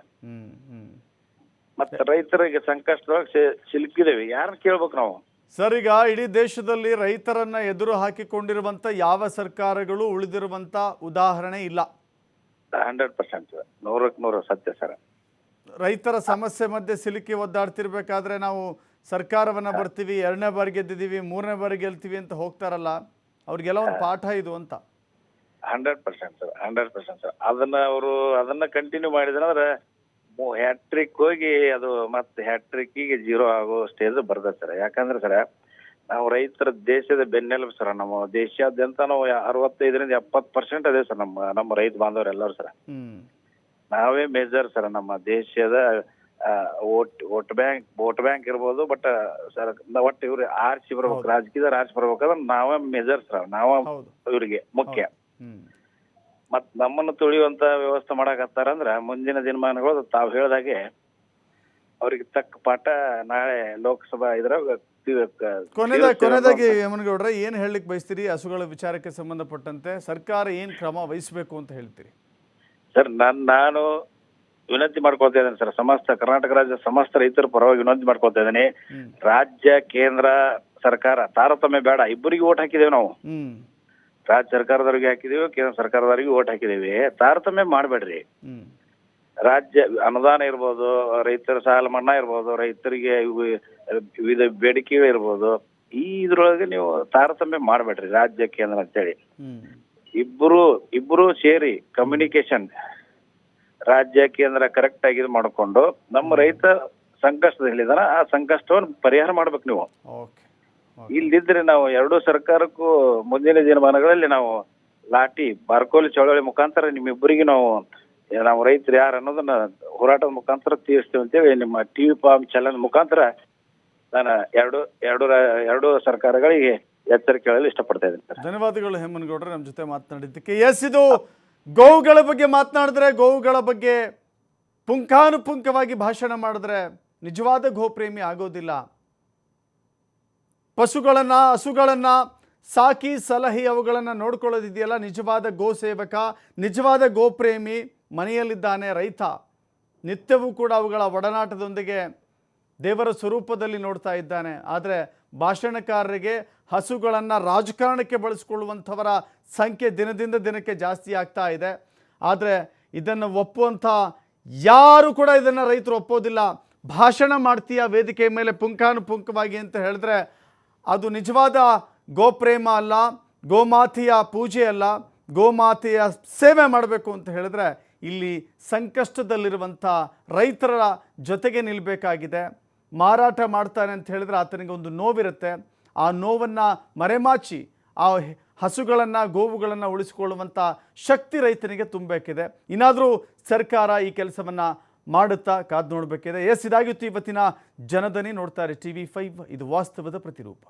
ಮತ್ತೆ ರೈತರಿಗೆ ಸಂಕಷ್ಟದೊಳಗೆ ಸಿಲುಕಿದೇವಿ, ಯಾರನ್ನ ಕೇಳ್ಬೇಕು ನಾವು ಸರ್? ಈಗ ಇಡೀ ದೇಶದಲ್ಲಿ ರೈತರನ್ನ ಎದುರು ಹಾಕಿಕೊಂಡಿರುವಂತ ಯಾವ ಸರ್ಕಾರಗಳು ಉಳಿದಿರುವಂತ ಉದಾಹರಣೆ ಇಲ್ಲ. 100% 100ಕ್ಕೆ 100 ಸತ್ಯ ಸರ್. ರೈತರ ಸಮಸ್ಯೆ ಮಧ್ಯೆ ಸಿಲುಕಿ ಒದ್ದಾಡ್ತಿರ್ಬೇಕಾದ್ರೆ ನಾವು ಸರ್ಕಾರವನ್ನ ಬರ್ತೀವಿ, 2ನೇ ಬಾರಿ ಗೆದ್ದಿದ್ದೀವಿ, 3ನೇ ಬಾರಿ ಗೆಲ್ತೀವಿ ಅಂತ ಹೋಗ್ತಾರಲ್ಲ, ಅವ್ರಿಗೆಲ್ಲ ಒಂದು ಪಾಠ ಇದು ಅಂತ. 100% ಸರ್, 100% ಸರ್. ಅದನ್ನ ಕಂಟಿನ್ಯೂ ಮಾಡಿದ್ರೆ ಹ್ಯಾಟ್ರಿಕ್ ಹೋಗಿ ಅದು ಮತ್ತೆ ಹ್ಯಾಟ್ರಿಕ್ಕಿಗೆ 0 ಆಗೋ ಸ್ಟೇಜ್ ಬರ್ತದೆ ಸರ್. ಯಾಕಂದ್ರೆ ಸರ್ ನಾವು ರೈತರ ದೇಶದ ಬೆನ್ನೆಲುಬು ಸರ್. ನಮ್ಮ ದೇಶಾದ್ಯಂತ ನಾವು 65ರಿಂದ 70% ಅದೇ ಸರ್ ನಮ್ಮ ರೈತ ಬಾಂಧವರು ಎಲ್ಲರೂ ಸರ್. ನಾವೇ ಮೇಜರ್ ಸರ್ ನಮ್ಮ ದೇಶದ ವೋಟ್ ಬ್ಯಾಂಕ್ ಇರ್ಬೋದು. ಬಟ್ ಸರ್ ಒಟ್ಟು ಇವ್ರು ಆರ್ಸಿ ಬರ್ಬೇಕು, ರಾಜಕೀಯದ ಆರ್ಸಿ ಬರ್ಬೇಕಾದ್ರೆ ನಾವೇ ಮೇಜರ್ ಸರ್. ನಾವ ಇವ್ರಿಗೆ ಮುಖ್ಯ. ಮತ್ ನಮ್ಮನ್ನು ತುಳಿಯುವಂತ ವ್ಯವಸ್ಥೆ ಮಾಡಕತ್ತಾರಂದ್ರ ಮುಂದಿನ ದಿನಮಾನಗಳು ತಾವು ಹೇಳ್ದಾಗೆ ಅವ್ರಿಗೆ ತಕ್ಕ ಪಾಠ ನಾಳೆ ಲೋಕಸಭಾ ಇದ್ರಾಗ. ಕೊನೆಯದಾಗಿ ಹೇಮನಗೌಡ್ರೆ, ಏನ್ ಹೇಳಲಿಕ್ಕೆ ಬಯಸ್ತೀರಿ ಹಸುಗಳ ವಿಚಾರಕ್ಕೆ ಸಂಬಂಧಪಟ್ಟಂತೆ? ಸರ್ಕಾರ ಏನ್ ಕ್ರಮ ವಹಿಸಬೇಕು ಅಂತ ಹೇಳ್ತೀರಿ ಸರ್? ನಾನು ವಿನಂತಿ ಮಾಡ್ಕೊಳ್ತಾ ಇದ್ದೇನೆ ಸರ್. ಕರ್ನಾಟಕ ರಾಜ್ಯ ಸಮಸ್ತ ರೈತರ ಪರವಾಗಿ ವಿನಂತಿ ಮಾಡ್ಕೊಳ್ತಾ ಇದ್ದೇನೆ. ರಾಜ್ಯ ಕೇಂದ್ರ ಸರ್ಕಾರ ತಾರತಮ್ಯ ಬೇಡ, ಇಬ್ಬರಿಗೆ ಓಟ್ ಹಾಕಿದೇವೆ ನಾವು. ರಾಜ್ಯ ಸರ್ಕಾರದವ್ರಿಗೆ ಹಾಕಿದೇವೆ, ಕೇಂದ್ರ ಸರ್ಕಾರದವ್ರಿಗೆ ಓಟ್ ಹಾಕಿದೇವೆ. ತಾರತಮ್ಯ ಮಾಡ್ಬೇಡ್ರಿ. ರಾಜ್ಯ ಅನುದಾನ ಇರ್ಬೋದು, ರೈತರ ಸಾಲ ಮನ್ನಾ ಇರ್ಬೋದು, ರೈತರಿಗೆ ವಿವಿಧ ಬೇಡಿಕೆಗಳು ಇರ್ಬೋದು, ಇದ್ರೊಳಗೆ ನೀವು ತಾರತಮ್ಯ ಮಾಡ್ಬೇಡ್ರಿ ರಾಜ್ಯ ಕೇಂದ್ರ ಅಂತೇಳಿ. ಇಬ್ರು ಸೇರಿ ಕಮ್ಯುನಿಕೇಶನ್ ರಾಜ್ಯ ಕೇಂದ್ರ ಕರೆಕ್ಟ್ ಆಗಿ ಮಾಡ್ಕೊಂಡು ನಮ್ಮ ರೈತ ಸಂಕಷ್ಟದಲ್ಲಿದ್ದಾನ ಆ ಸಂಕಷ್ಟವನ್ನು ಪರಿಹಾರ ಮಾಡ್ಬೇಕು ನೀವು. ಇಲ್ದಿದ್ರೆ ನಾವು ಎರಡೂ ಸರ್ಕಾರಕ್ಕೂ ಮುಂದಿನ ದಿನಮಾನಗಳಲ್ಲಿ ನಾವು ಲಾಠಿ ಬಾರ್ಕೋಲಿ ಚಳವಳಿ ಮುಖಾಂತರ ನಿಮ್ಮಿಬ್ಬರಿಗೆ ನಾವು ರೈತರು ಯಾರು ಅನ್ನೋದನ್ನ ಹೋರಾಟದ ಮುಖಾಂತರ ತೀರಿಸ್ತೇವೆ ಅಂತೇಳಿ ನಿಮ್ಮ ಟಿವಿ ಫಾರ್ಮ್ ಚಾನಲ್ ಮುಖಾಂತರ ನಾನು ಎರಡು ಸರ್ಕಾರಗಳಿಗೆ ಎಚ್ಚರಿಕೆ ಹೇಳಲು ಇಷ್ಟಪಡ್ತಾ ಇದ್ದೀನಿ ಸರ್. ಧನ್ಯವಾದಗಳು ಹೇಮನಗೌಡ್ರೆ ನಮ್ಮ ಜೊತೆ ಮಾತನಾಡಿದ್ದಕ್ಕೆ. ಇದು ಗೋವುಗಳ ಬಗ್ಗೆ ಮಾತನಾಡಿದ್ರೆ, ಗೋವುಗಳ ಬಗ್ಗೆ ಪುಂಖಾನುಪುಂಖವಾಗಿ ಭಾಷಣ ಮಾಡಿದ್ರೆ ನಿಜವಾದ ಗೋಪ್ರೇಮಿ ಆಗೋದಿಲ್ಲ. ಹಸುಗಳನ್ನು ಸಾಕಿ ಸಲಹಿ ಅವುಗಳನ್ನು ನೋಡ್ಕೊಳ್ಳೋದಿದೆಯಲ್ಲ, ನಿಜವಾದ ಗೋ ಸೇವಕ, ನಿಜವಾದ ಗೋಪ್ರೇಮಿ ಮನೆಯಲ್ಲಿದ್ದಾನೆ ರೈತ. ನಿತ್ಯವೂ ಕೂಡ ಅವುಗಳ ಒಡನಾಟದೊಂದಿಗೆ ದೇವರ ಸ್ವರೂಪದಲ್ಲಿ ನೋಡ್ತಾ ಇದ್ದಾನೆ. ಆದರೆ ಭಾಷಣಕಾರರಿಗೆ ಹಸುಗಳನ್ನು ರಾಜಕಾರಣಕ್ಕೆ ಬಳಸ್ಕೊಳ್ಳುವಂಥವರ ಸಂಖ್ಯೆ ದಿನದಿಂದ ದಿನಕ್ಕೆ ಜಾಸ್ತಿ ಆಗ್ತಾ ಇದೆ. ಆದರೆ ಇದನ್ನು ಒಪ್ಪುವಂಥ ಯಾರು ಕೂಡ ಇದನ್ನು ರೈತರು ಒಪ್ಪೋದಿಲ್ಲ. ಭಾಷಣ ಮಾಡ್ತೀಯ ವೇದಿಕೆ ಮೇಲೆ ಪುಂಖಾನುಪುಂಖವಾಗಿ ಅಂತ ಹೇಳಿದ್ರೆ ಅದು ನಿಜವಾದ ಗೋಪ್ರೇಮ ಅಲ್ಲ, ಗೋಮಾತೆಯ ಪೂಜೆ ಅಲ್ಲ, ಗೋಮಾತೆಯ ಸೇವೆ ಮಾಡಬೇಕು ಅಂತ ಹೇಳಿದ್ರೆ ಇಲ್ಲಿ ಸಂಕಷ್ಟದಲ್ಲಿರುವಂಥ ರೈತರ ಜೊತೆಗೆ ನಿಲ್ಲಬೇಕಾಗಿದೆ. ಮಾರಾಟ ಮಾಡ್ತಾನೆ ಅಂತ ಹೇಳಿದ್ರೆ ಆತನಿಗೆ ಒಂದು ನೋವಿರುತ್ತೆ. ಆ ನೋವನ್ನು ಮರೆಮಾಚಿ ಆ ಹಸುಗಳನ್ನು ಗೋವುಗಳನ್ನು ಉಳಿಸಿಕೊಳ್ಳುವಂಥ ಶಕ್ತಿ ರೈತನಿಗೆ ತುಂಬಬೇಕಿದೆ. ಇನ್ನಾದರೂ ಸರ್ಕಾರ ಈ ಕೆಲಸವನ್ನು ಮಾಡುತ್ತಾ ಕಾದು ನೋಡಬೇಕಿದೆ. ಇದಾಗಿತ್ತು ಇವತ್ತಿನ ಜನದನಿ. ನೋಡ್ತಾರೆ TV5, ಇದು ವಾಸ್ತವದ ಪ್ರತಿರೂಪ.